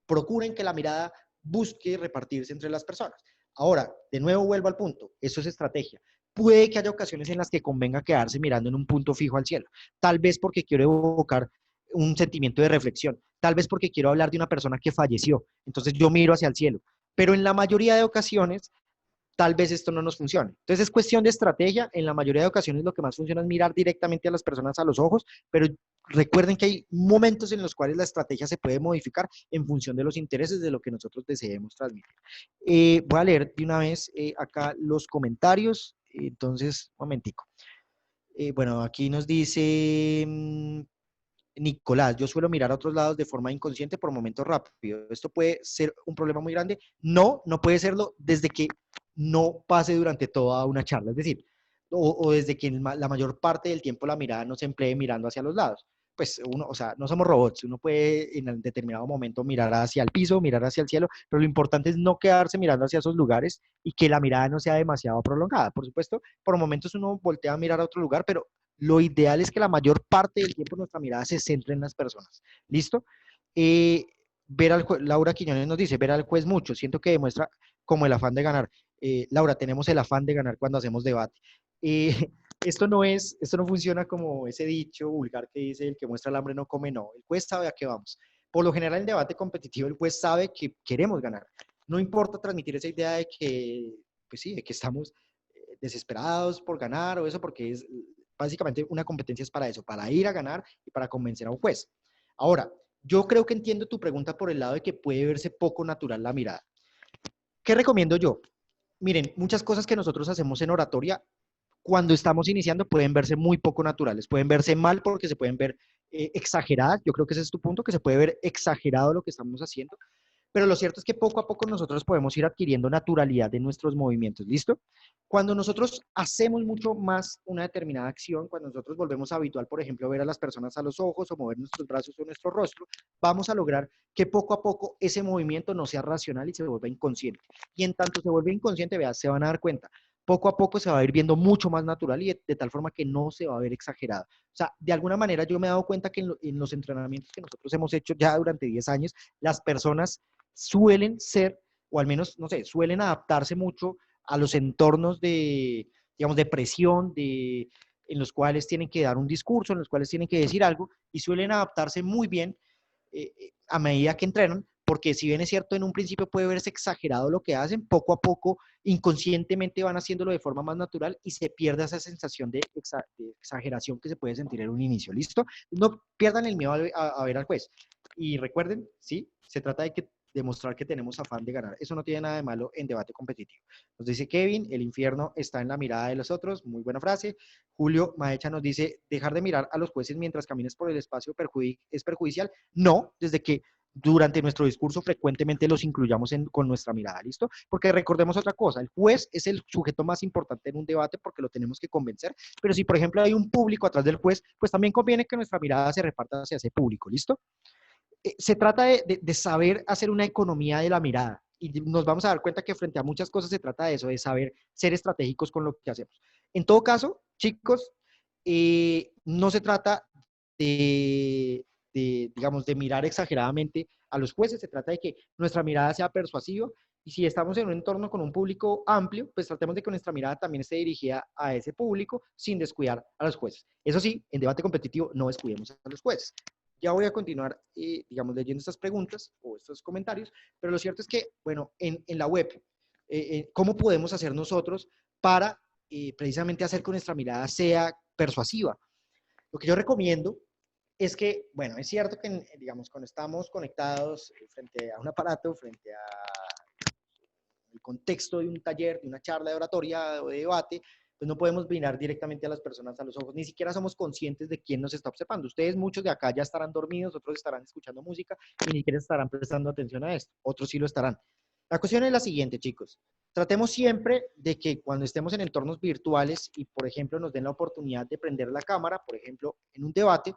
Procuren que la mirada busque repartirse entre las personas. Ahora, de nuevo vuelvo al punto, eso es estrategia. Puede que haya ocasiones en las que convenga quedarse mirando en un punto fijo al cielo, tal vez porque quiero evocar un sentimiento de reflexión, tal vez porque quiero hablar de una persona que falleció, entonces yo miro hacia el cielo, pero en la mayoría de ocasiones tal vez esto no nos funcione. Entonces es cuestión de estrategia. En la mayoría de ocasiones lo que más funciona es mirar directamente a las personas a los ojos, pero recuerden que hay momentos en los cuales la estrategia se puede modificar en función de los intereses de lo que nosotros deseemos transmitir. Voy a leer de una vez acá los comentarios. Entonces, un momentico. Bueno, aquí nos dice Nicolás: yo suelo mirar a otros lados de forma inconsciente por momentos rápidos. ¿Esto puede ser un problema muy grande? No, no puede serlo desde que no pase durante toda una charla. Es decir, o desde que la mayor parte del tiempo la mirada no se emplee mirando hacia los lados. Pues uno, o sea, no somos robots, uno puede en determinado momento mirar hacia el piso, mirar hacia el cielo, pero lo importante es no quedarse mirando hacia esos lugares y que la mirada no sea demasiado prolongada. Por supuesto, por momentos uno voltea a mirar a otro lugar, pero lo ideal es que la mayor parte del tiempo nuestra mirada se centre en las personas. ¿Listo? Laura Quiñones nos dice: ver al juez mucho, siento que demuestra como el afán de ganar. Laura, tenemos el afán de ganar cuando hacemos debate. Esto no funciona como ese dicho vulgar que dice: el que muestra el hambre no come. No, el juez sabe a qué vamos. Por lo general, en debate competitivo, el juez sabe que queremos ganar. No importa transmitir esa idea de que, pues sí, de que estamos desesperados por ganar o eso, porque es básicamente una competencia es para eso, para ir a ganar y para convencer a un juez. Ahora, yo creo que entiendo tu pregunta por el lado de que puede verse poco natural la mirada. ¿Qué recomiendo yo? Miren, muchas cosas que nosotros hacemos en oratoria cuando estamos iniciando pueden verse muy poco naturales, pueden verse mal porque se pueden ver exageradas. Yo creo que ese es tu punto, que se puede ver exagerado lo que estamos haciendo, pero lo cierto es que poco a poco nosotros podemos ir adquiriendo naturalidad en nuestros movimientos. ¿Listo? Cuando nosotros hacemos mucho más una determinada acción, cuando nosotros volvemos habitual, por ejemplo, ver a las personas a los ojos o mover nuestros brazos o nuestro rostro, vamos a lograr que poco a poco ese movimiento no sea racional y se vuelva inconsciente. Y en tanto se vuelve inconsciente, vean, se van a dar cuenta, poco a poco se va a ir viendo mucho más natural y de tal forma que no se va a ver exagerado. O sea, de alguna manera yo me he dado cuenta que en los entrenamientos que nosotros hemos hecho ya durante 10 años, las personas suelen ser, o al menos, no sé, suelen adaptarse mucho a los entornos de, digamos, de presión, en los cuales tienen que dar un discurso, en los cuales tienen que decir algo, y suelen adaptarse muy bien a medida que entrenan, porque si bien es cierto, en un principio puede verse exagerado lo que hacen, poco a poco, inconscientemente van haciéndolo de forma más natural y se pierde esa sensación de exageración que se puede sentir en un inicio. ¿Listo? No pierdan el miedo a ver al juez. Y recuerden, sí, se trata de demostrar que tenemos afán de ganar. Eso no tiene nada de malo en debate competitivo. Nos dice Kevin: el infierno está en la mirada de los otros. Muy buena frase. Julio Maecha nos dice: dejar de mirar a los jueces mientras caminas por el espacio es perjudicial. No, desde que durante nuestro discurso frecuentemente los incluyamos con nuestra mirada, ¿listo? Porque recordemos otra cosa, el juez es el sujeto más importante en un debate porque lo tenemos que convencer, pero si por ejemplo hay un público atrás del juez, pues también conviene que nuestra mirada se reparta hacia ese público, ¿listo? Se trata de saber hacer una economía de la mirada y nos vamos a dar cuenta que frente a muchas cosas se trata de eso, de saber ser estratégicos con lo que hacemos. En todo caso, chicos, no se trata digamos, de mirar exageradamente a los jueces, se trata de que nuestra mirada sea persuasiva y si estamos en un entorno con un público amplio, pues tratemos de que nuestra mirada también esté dirigida a ese público sin descuidar a los jueces. Eso sí, en debate competitivo no descuidemos a los jueces. Ya voy a continuar, digamos, leyendo estas preguntas o estos comentarios, pero lo cierto es que, bueno, en la web, ¿cómo podemos hacer nosotros para precisamente hacer que nuestra mirada sea persuasiva? Lo que yo recomiendo es que, bueno, es cierto que, digamos, cuando estamos conectados frente a un aparato, frente a el contexto de un taller, de una charla de oratoria o de debate, pues no podemos mirar directamente a las personas a los ojos, ni siquiera somos conscientes de quién nos está observando. Ustedes, muchos de acá ya estarán dormidos, otros estarán escuchando música y ni siquiera estarán prestando atención a esto, otros sí lo estarán. La cuestión es la siguiente, chicos. Tratemos siempre de que cuando estemos en entornos virtuales y, por ejemplo, nos den la oportunidad de prender la cámara, por ejemplo, en un debate,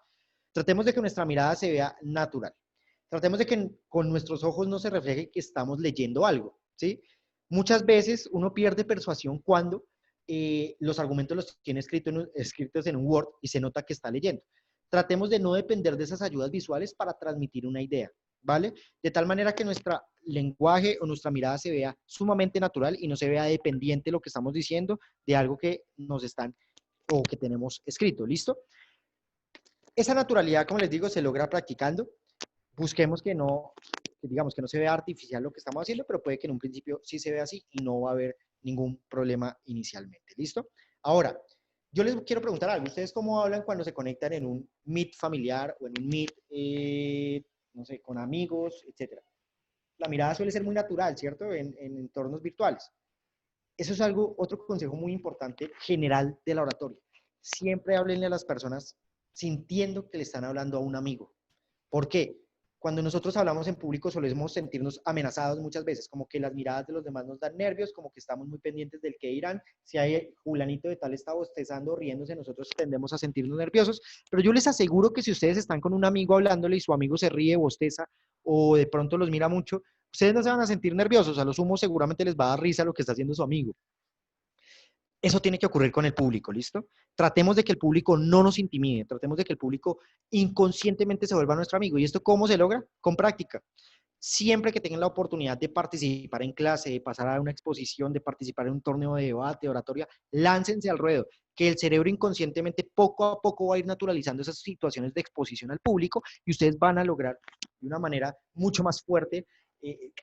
tratemos de que nuestra mirada se vea natural. Tratemos de que con nuestros ojos no se refleje que estamos leyendo algo, ¿sí? Muchas veces uno pierde persuasión cuando los argumentos los tiene escritos en un Word y se nota que está leyendo. Tratemos de no depender de esas ayudas visuales para transmitir una idea, ¿vale? De tal manera que nuestro lenguaje o nuestra mirada se vea sumamente natural y no se vea dependiente de lo que estamos diciendo de algo que nos están o que tenemos escrito, ¿listo? Esa naturalidad, como les digo, se logra practicando. Busquemos que no, digamos, que no se vea artificial lo que estamos haciendo, pero puede que en un principio sí se vea así y no va a haber ningún problema inicialmente. ¿Listo? Ahora, yo les quiero preguntar algo. ¿Ustedes cómo hablan cuando se conectan en un Meet familiar o en un Meet, no sé, con amigos, etcétera? La mirada suele ser muy natural, ¿cierto? En entornos virtuales. Eso es algo, otro consejo muy importante general de la oratoria. Siempre háblenle a las personas sintiendo que le están hablando a un amigo. ¿Por qué? Cuando nosotros hablamos en público solemos sentirnos amenazados muchas veces, como que las miradas de los demás nos dan nervios, como que estamos muy pendientes del que dirán. Si hay fulanito de tal está bostezando, riéndose, nosotros tendemos a sentirnos nerviosos. Pero yo les aseguro que si ustedes están con un amigo hablándole y su amigo se ríe, bosteza o de pronto los mira mucho, ustedes no se van a sentir nerviosos. A lo sumo seguramente les va a dar risa lo que está haciendo su amigo. Eso tiene que ocurrir con el público, ¿listo? Tratemos de que el público no nos intimide, tratemos de que el público inconscientemente se vuelva nuestro amigo. ¿Y esto cómo se logra? Con práctica. Siempre que tengan la oportunidad de participar en clase, de pasar a una exposición, de participar en un torneo de debate, oratoria, láncense al ruedo, que el cerebro inconscientemente poco a poco va a ir naturalizando esas situaciones de exposición al público y ustedes van a lograr de una manera mucho más fuerte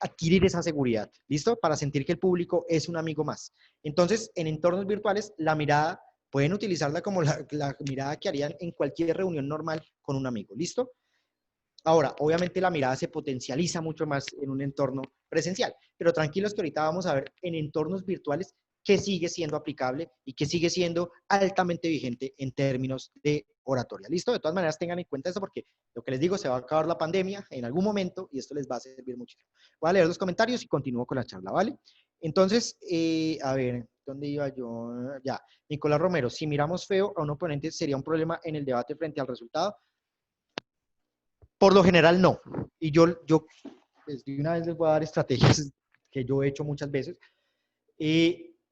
adquirir esa seguridad, ¿listo? Para sentir que el público es un amigo más. Entonces, en entornos virtuales, la mirada pueden utilizarla como la mirada que harían en cualquier reunión normal con un amigo, ¿listo? Ahora, obviamente la mirada se potencializa mucho más en un entorno presencial, pero tranquilos que ahorita vamos a ver en entornos virtuales que sigue siendo aplicable y que sigue siendo altamente vigente en términos de oratoria. ¿Listo? De todas maneras, tengan en cuenta eso porque lo que les digo, se va a acabar la pandemia en algún momento y esto les va a servir muchísimo. Voy a leer los comentarios y continúo con la charla, ¿vale? Entonces, a ver, ¿dónde iba yo? Ya, Nicolás Romero, si miramos feo a un oponente, ¿sería un problema en el debate frente al resultado? Por lo general, no. Y yo pues, de una vez les voy a dar estrategias que yo he hecho muchas veces.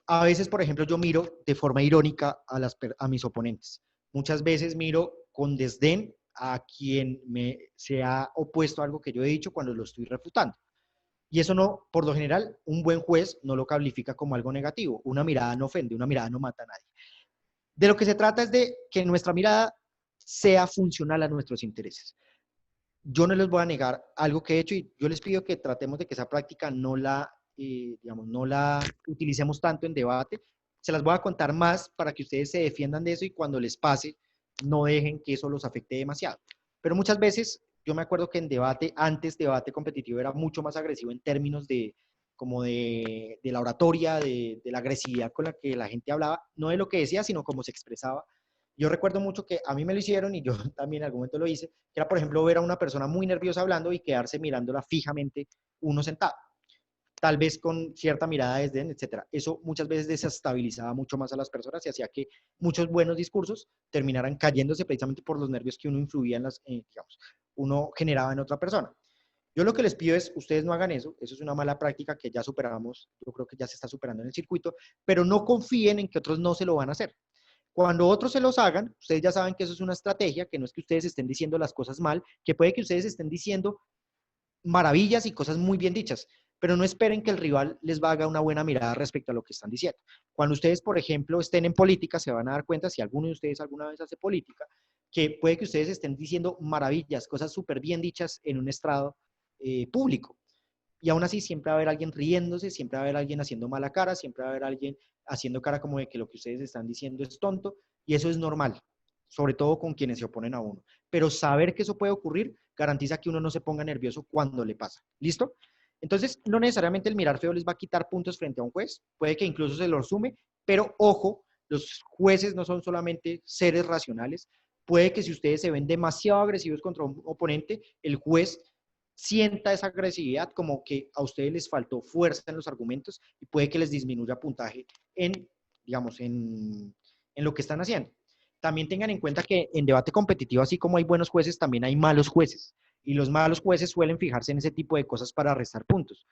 A veces, por ejemplo, yo miro de forma irónica a mis oponentes. Muchas veces miro con desdén a quien se ha opuesto a algo que yo he dicho cuando lo estoy refutando. Y eso no, por lo general, un buen juez no lo califica como algo negativo. Una mirada no ofende, una mirada no mata a nadie. De lo que se trata es de que nuestra mirada sea funcional a nuestros intereses. Yo no les voy a negar algo que he hecho y yo les pido que tratemos de que esa práctica digamos, no la utilicemos tanto en debate. Se las voy a contar más para que ustedes se defiendan de eso y cuando les pase, no dejen que eso los afecte demasiado. Pero muchas veces, yo me acuerdo que en debate, antes debate competitivo era mucho más agresivo en términos como de la oratoria, de la agresividad con la que la gente hablaba, no de lo que decía, sino cómo se expresaba. Yo recuerdo mucho que a mí me lo hicieron y yo también en algún momento lo hice, que era, por ejemplo, ver a una persona muy nerviosa hablando y quedarse mirándola fijamente uno sentado, tal vez con cierta mirada de desdén, etcétera. Eso muchas veces desestabilizaba mucho más a las personas y hacía que muchos buenos discursos terminaran cayéndose precisamente por los nervios que uno influía en las, digamos, uno generaba en otra persona. Yo lo que les pido es, ustedes no hagan eso es una mala práctica que ya superamos, yo creo que ya se está superando en el circuito, pero no confíen en que otros no se lo van a hacer. Cuando otros se los hagan, ustedes ya saben que eso es una estrategia, que no es que ustedes estén diciendo las cosas mal, que puede que ustedes estén diciendo maravillas y cosas muy bien dichas, pero no esperen que el rival les haga una buena mirada respecto a lo que están diciendo. Cuando ustedes, por ejemplo, estén en política, se van a dar cuenta, si alguno de ustedes alguna vez hace política, que puede que ustedes estén diciendo maravillas, cosas súper bien dichas en un estrado público. Y aún así siempre va a haber alguien riéndose, siempre va a haber alguien haciendo mala cara, siempre va a haber alguien haciendo cara como de que lo que ustedes están diciendo es tonto, y eso es normal, sobre todo con quienes se oponen a uno. Pero saber que eso puede ocurrir garantiza que uno no se ponga nervioso cuando le pasa. ¿Listo? Entonces, no necesariamente el mirar feo les va a quitar puntos frente a un juez, puede que incluso se los sume, pero ojo, los jueces no son solamente seres racionales, puede que si ustedes se ven demasiado agresivos contra un oponente, el juez sienta esa agresividad como que a ustedes les faltó fuerza en los argumentos y puede que les disminuya puntaje en, digamos, en lo que están haciendo. También tengan en cuenta que en debate competitivo, así como hay buenos jueces, también hay malos jueces. Y los malos jueces suelen fijarse en ese tipo de cosas para restar puntos.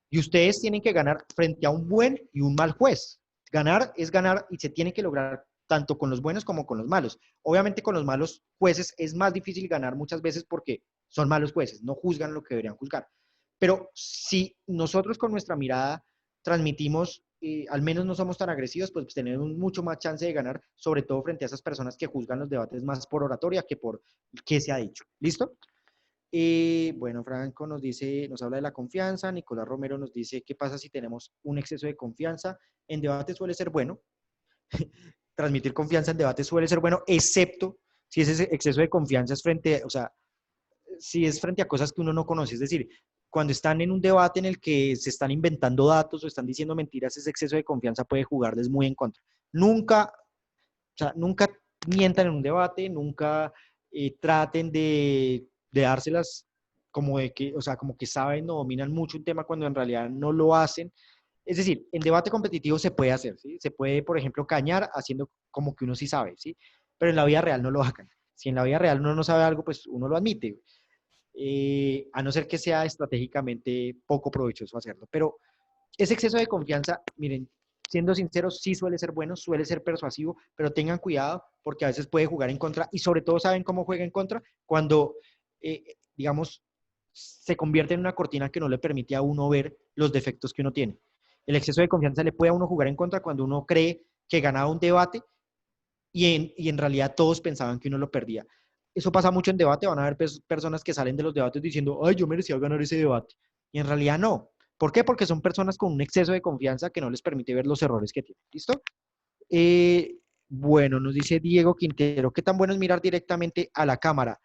Y ustedes tienen que ganar frente a un buen y un mal juez. Ganar es ganar y se tiene que lograr tanto con los buenos como con los malos. Obviamente con los malos jueces es más difícil ganar muchas veces porque son malos jueces, no juzgan lo que deberían juzgar. Pero si nosotros con nuestra mirada transmitimos, al menos no somos tan agresivos, pues tenemos mucho más chance de ganar, sobre todo frente a esas personas que juzgan los debates más por oratoria que por qué se ha dicho. ¿Listo? Bueno, Franco nos dice, nos habla de la confianza. Nicolás Romero nos dice, ¿qué pasa si tenemos un exceso de confianza? En debate suele ser bueno. Transmitir confianza en debate suele ser bueno, excepto si ese exceso de confianza es frente, o sea, si es frente a cosas que uno no conoce. Es decir, cuando están en un debate en el que se están inventando datos o están diciendo mentiras, ese exceso de confianza puede jugarles muy en contra. Nunca, o sea, nunca mientan en un debate, nunca traten de dárselas como de que, o sea, como que saben o dominan mucho un tema cuando en realidad no lo hacen. Es decir, en debate competitivo se puede hacer, ¿sí? Se puede, por ejemplo, cañar haciendo como que uno sí sabe, ¿sí? Pero en la vida real no lo hagan. Si en la vida real uno no sabe algo, pues uno lo admite, a no ser que sea estratégicamente poco provechoso hacerlo. Pero ese exceso de confianza, miren, siendo sinceros, sí suele ser bueno, suele ser persuasivo, pero tengan cuidado porque a veces puede jugar en contra y sobre todo saben cómo juega en contra cuando, digamos, se convierte en una cortina que no le permite a uno ver los defectos que uno tiene. El exceso de confianza le puede a uno jugar en contra cuando uno cree que ganaba un debate y en realidad todos pensaban que uno lo perdía. Eso pasa mucho en debate, van a haber personas que salen de los debates diciendo, ay, yo merecía ganar ese debate. Y en realidad no. ¿Por qué? Porque son personas con un exceso de confianza que no les permite ver los errores que tienen. ¿Listo? Bueno, nos dice Diego Quintero, ¿qué tan bueno es mirar directamente a la cámara?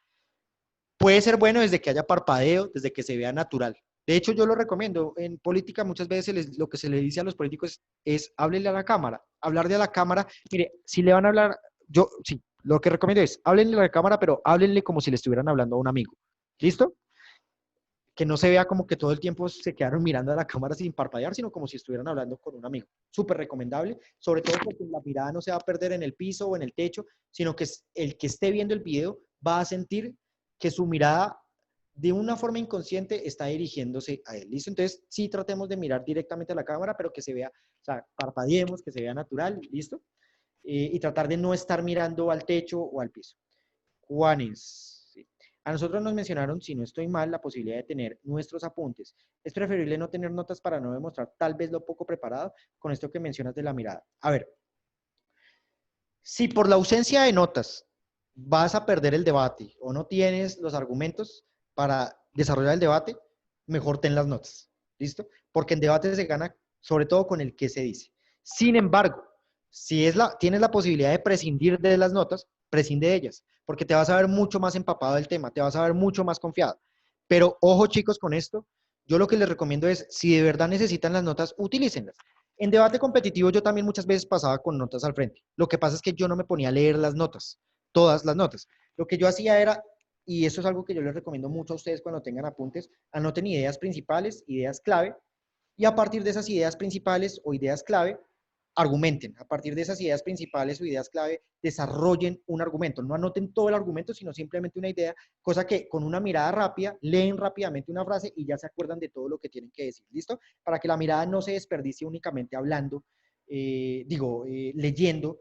Puede ser bueno desde que haya parpadeo, desde que se vea natural. De hecho, yo lo recomiendo. En política muchas veces lo que se le dice a los políticos es háblenle a la cámara. Hablar de la cámara, mire, si le van a hablar, yo sí, lo que recomiendo es háblenle a la cámara, pero háblenle como si le estuvieran hablando a un amigo. ¿Listo? Que no se vea como que todo el tiempo se quedaron mirando a la cámara sin parpadear, sino como si estuvieran hablando con un amigo. Súper recomendable, sobre todo porque la mirada no se va a perder en el piso o en el techo, sino que el que esté viendo el video va a sentir que su mirada de una forma inconsciente está dirigiéndose a él. ¿Listo? Entonces, sí tratemos de mirar directamente a la cámara, pero que se vea, o sea, parpadeemos, que se vea natural, ¿listo? Y tratar de no estar mirando al techo o al piso. Juanes, sí. A nosotros nos mencionaron, si no estoy mal, la posibilidad de tener nuestros apuntes. Es preferible no tener notas para no demostrar tal vez lo poco preparado con esto que mencionas de la mirada. A ver, si por la ausencia de notas vas a perder el debate o no tienes los argumentos para desarrollar el debate, mejor ten las notas. ¿Listo? Porque en debate se gana sobre todo con el que se dice. Sin embargo, si tienes la posibilidad de prescindir de las notas, prescinde de ellas, porque te vas a ver mucho más empapado del tema, te vas a ver mucho más confiado. Pero ojo chicos con esto, yo lo que les recomiendo es, si de verdad necesitan las notas, utilícenlas. En debate competitivo yo también muchas veces pasaba con notas al frente. Lo que pasa es que yo no me ponía a leer las notas, todas las notas. Lo que yo hacía era, y eso es algo que yo les recomiendo mucho a ustedes cuando tengan apuntes, anoten ideas principales, ideas clave, y a partir de esas ideas principales o ideas clave, argumenten. A partir de esas ideas principales o ideas clave, desarrollen un argumento. No anoten todo el argumento, sino simplemente una idea, cosa que con una mirada rápida, leen rápidamente una frase y ya se acuerdan de todo lo que tienen que decir. ¿Listo? Para que la mirada no se desperdicie únicamente hablando, leyendo,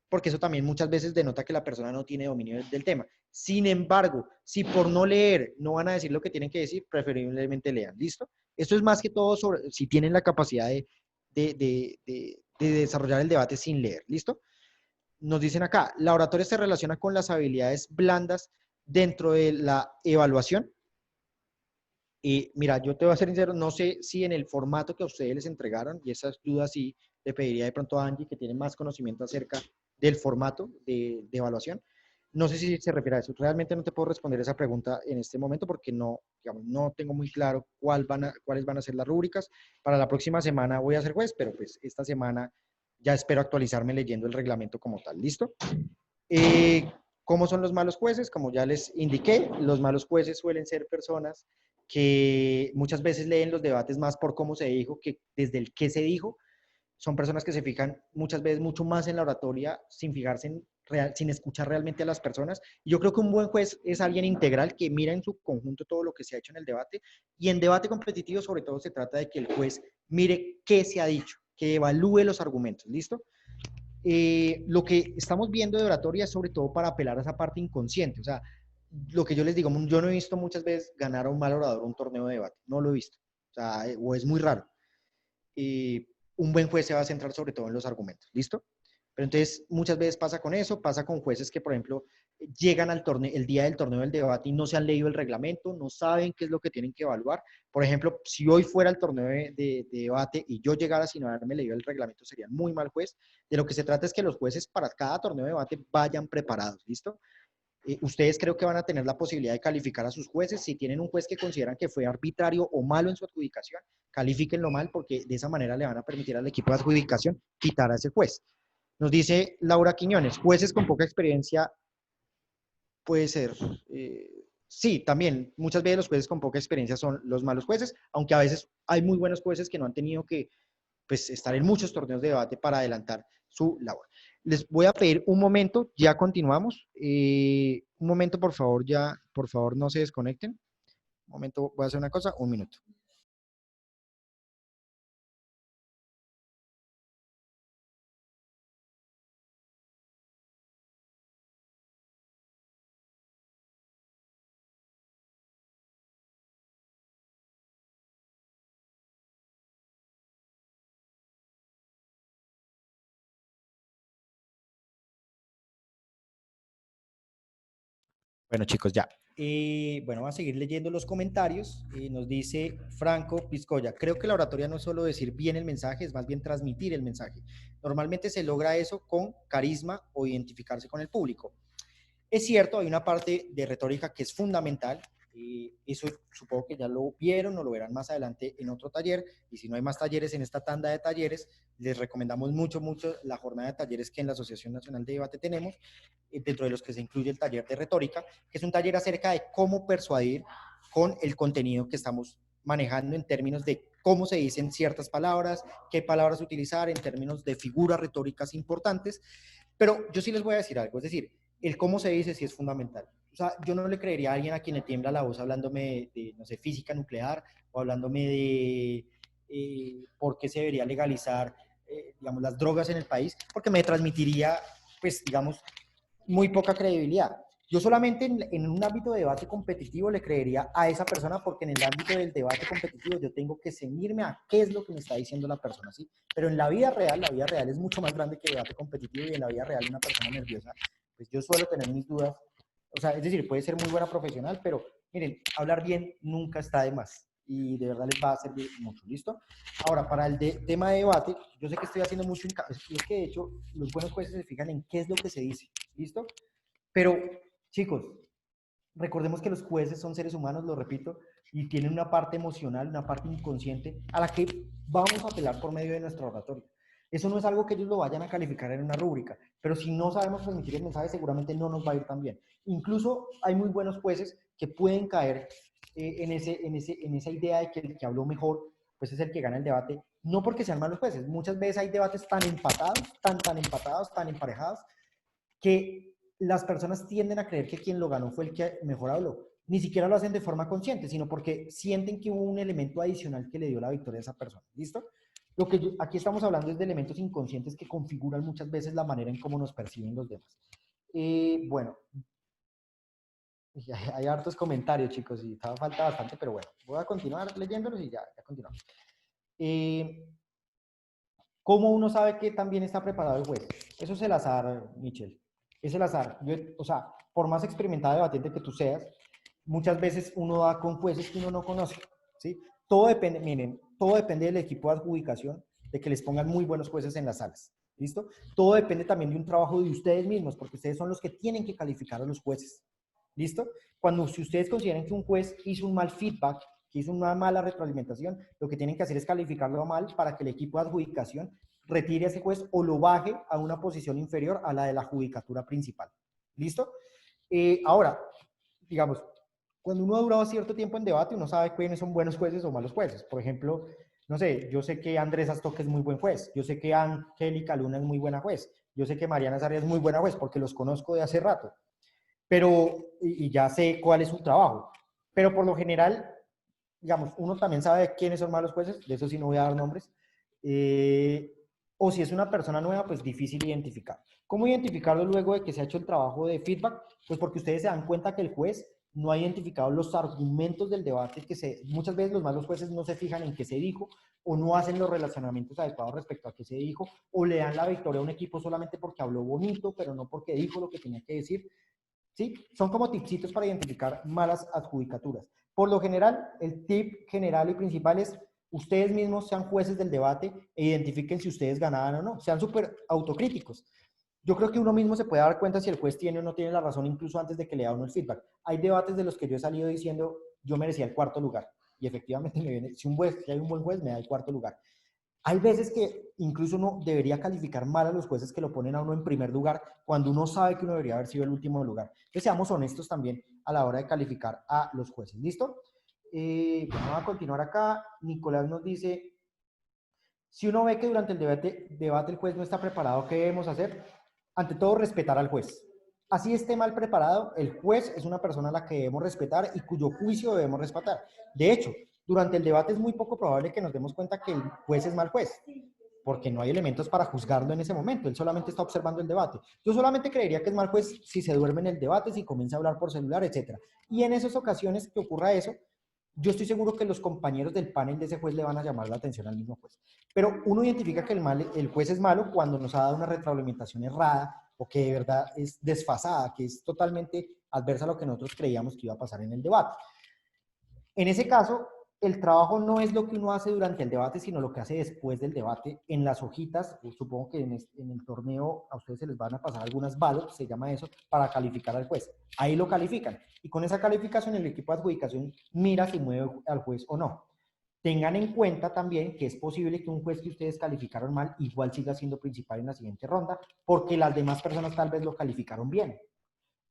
porque eso también muchas veces denota que la persona no tiene dominio del tema. Sin embargo, si por no leer no van a decir lo que tienen que decir, preferiblemente lean. ¿Listo? Esto es más que todo sobre si tienen la capacidad de desarrollar el debate sin leer. ¿Listo? Nos dicen acá, la oratoria se relaciona con las habilidades blandas dentro de la evaluación. Y mira, yo te voy a ser sincero, no sé si en el formato que a ustedes les entregaron, y esas dudas sí le pediría de pronto a Angie, que tiene más conocimiento acerca del formato de evaluación. No sé si se refiere a eso. Realmente no te puedo responder esa pregunta en este momento porque no, digamos, no tengo muy claro cuáles van a ser las rúbricas. Para la próxima semana voy a ser juez, pero pues esta semana ya espero actualizarme leyendo el reglamento como tal. ¿Listo? ¿Cómo son los malos jueces? Como ya les indiqué, los malos jueces suelen ser personas que muchas veces leen los debates más por cómo se dijo que desde el qué se dijo. Son personas que se fijan muchas veces mucho más en la oratoria sin fijarse sin escuchar realmente a las personas. Y yo creo que un buen juez es alguien integral que mira en su conjunto todo lo que se ha hecho en el debate. Y en debate competitivo, sobre todo, se trata de que el juez mire qué se ha dicho, que evalúe los argumentos. ¿Listo? Lo que estamos viendo de oratoria es sobre todo para apelar a esa parte inconsciente. O sea, lo que yo les digo, yo no he visto muchas veces ganar a un mal orador un torneo de debate. No lo he visto. O sea, o es muy raro. Un buen juez se va a centrar sobre todo en los argumentos. ¿Listo? Pero entonces muchas veces pasa con eso, pasa con jueces que, por ejemplo, llegan al torneo, el día del torneo del debate y no se han leído el reglamento, no saben qué es lo que tienen que evaluar. Por ejemplo, si hoy fuera el torneo de debate y yo llegara sin haberme leído el reglamento, sería muy mal juez. De lo que se trata es que los jueces para cada torneo de debate vayan preparados, ¿listo? Ustedes creo que van a tener la posibilidad de calificar a sus jueces. Si tienen un juez que consideran que fue arbitrario o malo en su adjudicación, califíquenlo mal porque de esa manera le van a permitir al equipo de adjudicación quitar a ese juez. Nos dice Laura Quiñones, jueces con poca experiencia puede ser. Sí, también muchas veces los jueces con poca experiencia son los malos jueces, aunque a veces hay muy buenos jueces que no han tenido que pues, estar en muchos torneos de debate para adelantar su labor. Les voy a pedir un momento, ya continuamos. Un momento, por favor, no se desconecten. Un momento, voy a hacer una cosa, un minuto. Bueno, chicos, ya. Bueno, vamos a seguir leyendo los comentarios. Nos dice Franco Piscoya, creo que la oratoria no es solo decir bien el mensaje, es más bien transmitir el mensaje. Normalmente se logra eso con carisma o identificarse con el público. Es cierto, hay una parte de retórica que es fundamental. Eso supongo que ya lo vieron o lo verán más adelante en otro taller. Y si no hay más talleres en esta tanda de talleres, les recomendamos mucho la jornada de talleres que en la Asociación Nacional de Debate tenemos, dentro de los que se incluye el taller de retórica, que es un taller acerca de cómo persuadir con el contenido que estamos manejando en términos de cómo se dicen ciertas palabras, qué palabras utilizar en términos de figuras retóricas importantes. Pero yo sí les voy a decir algo, es decir, el cómo se dice sí es fundamental. O sea, yo no le creería a alguien a quien le tiembla la voz hablándome de no sé, física nuclear o hablándome de por qué se debería legalizar, digamos, las drogas en el país, porque me transmitiría, pues, digamos, muy poca credibilidad. Yo solamente en un ámbito de debate competitivo le creería a esa persona porque en el ámbito del debate competitivo yo tengo que ceñirme a qué es lo que me está diciendo la persona, ¿sí? Pero en la vida real es mucho más grande que el debate competitivo y en la vida real una persona nerviosa, pues yo suelo tener mis dudas. O sea, es decir, puede ser muy buena profesional, pero miren, hablar bien nunca está de más y de verdad les va a servir mucho, ¿listo? Ahora, para el tema de debate, yo sé que estoy haciendo mucho y es que de hecho los buenos jueces se fijan en qué es lo que se dice, ¿listo? Pero, chicos, Recordemos que los jueces son seres humanos, lo repito, y tienen una parte emocional, una parte inconsciente a la que vamos a apelar por medio de nuestra oratoria. Eso no es algo que ellos lo vayan a calificar en una rúbrica, pero si no sabemos transmitir el mensaje, seguramente no nos va a ir tan bien. Incluso hay muy buenos jueces que pueden caer en esa idea de que el que habló mejor, pues es el que gana el debate, no porque sean malos jueces. Muchas veces hay debates tan empatados, tan empatados, tan emparejados, que las personas tienden a creer que quien lo ganó fue el que mejor habló. Ni siquiera lo hacen de forma consciente, sino porque sienten que hubo un elemento adicional que le dio la victoria a esa persona. ¿Listo? Lo que aquí estamos hablando es de elementos inconscientes que configuran muchas veces la manera en cómo nos perciben los demás. Bueno, hay hartos comentarios, chicos, y falta bastante, pero bueno, voy a continuar leyéndolos y ya continuamos. ¿Cómo uno sabe que también está preparado el juez? Eso es el azar, Michelle. Es el azar. O sea, por más experimentado debatiente que tú seas, muchas veces uno da con jueces que uno no conoce, ¿sí? Todo depende, miren, todo depende del equipo de adjudicación, de que les pongan muy buenos jueces en las salas, ¿listo? Todo depende también de un trabajo de ustedes mismos, porque ustedes son los que tienen que calificar a los jueces, ¿listo? Si ustedes consideran que un juez hizo un mal feedback, que hizo una mala retroalimentación, lo que tienen que hacer es calificarlo mal para que el equipo de adjudicación retire a ese juez o lo baje a una posición inferior a la de la judicatura principal. ¿Listo? Ahora, digamos, cuando uno ha durado cierto tiempo en debate, uno sabe quiénes son buenos jueces o malos jueces. Por ejemplo, no sé, yo sé que Andrés Astoque es muy buen juez, yo sé que Angélica Luna es muy buena juez, yo sé que Mariana Sarria es muy buena juez porque los conozco de hace rato, pero, y ya sé cuál es su trabajo. Pero por lo general, digamos, uno también sabe quiénes son malos jueces, de eso sí no voy a dar nombres, o si es una persona nueva, pues difícil identificar. ¿Cómo identificarlo luego de que se ha hecho el trabajo de feedback? Pues porque ustedes se dan cuenta que el juez no ha identificado los argumentos del debate, muchas veces los malos jueces no se fijan en qué se dijo, o no hacen los relacionamientos adecuados respecto a qué se dijo, o le dan la victoria a un equipo solamente porque habló bonito, pero no porque dijo lo que tenía que decir. ¿Sí? Son como tipsitos para identificar malas adjudicaturas. Por lo general, el tip general y principal es ustedes mismos sean jueces del debate e identifiquen si ustedes ganaban o no. Sean súper autocríticos. Yo creo que uno mismo se puede dar cuenta si el juez tiene o no tiene la razón incluso antes de que le da uno el feedback. Hay debates de los que yo he salido diciendo yo merecía el cuarto lugar. Y efectivamente me viene, si hay un buen juez, me da el cuarto lugar. Hay veces que incluso uno debería calificar mal a los jueces que lo ponen a uno en primer lugar cuando uno sabe que uno debería haber sido el último lugar. Entonces seamos honestos también a la hora de calificar a los jueces. ¿Listo? Vamos a continuar acá. Nicolás nos dice, si uno ve que durante el debate el juez no está preparado, ¿qué debemos hacer? Ante todo, respetar al juez. Así esté mal preparado, el juez es una persona a la que debemos respetar y cuyo juicio debemos respetar. De hecho, durante el debate es muy poco probable que nos demos cuenta que el juez es mal juez, porque no hay elementos para juzgarlo en ese momento. Él solamente está observando el debate. Yo solamente creería que es mal juez si se duerme en el debate, si comienza a hablar por celular, etc. Y en esas ocasiones que ocurra eso, yo estoy seguro que los compañeros del panel de ese juez le van a llamar la atención al mismo juez. Pero uno identifica que el juez es malo cuando nos ha dado una retroalimentación errada o que de verdad es desfasada, que es totalmente adversa a lo que nosotros creíamos que iba a pasar en el debate. En ese caso, el trabajo no es lo que uno hace durante el debate, sino lo que hace después del debate en las hojitas. Supongo que en el torneo a ustedes se les van a pasar algunas ballots, se llama eso, para calificar al juez. Ahí lo califican. Y con esa calificación el equipo de adjudicación mira si mueve al juez o no. Tengan en cuenta también que es posible que un juez que ustedes calificaron mal igual siga siendo principal en la siguiente ronda, porque las demás personas tal vez lo calificaron bien.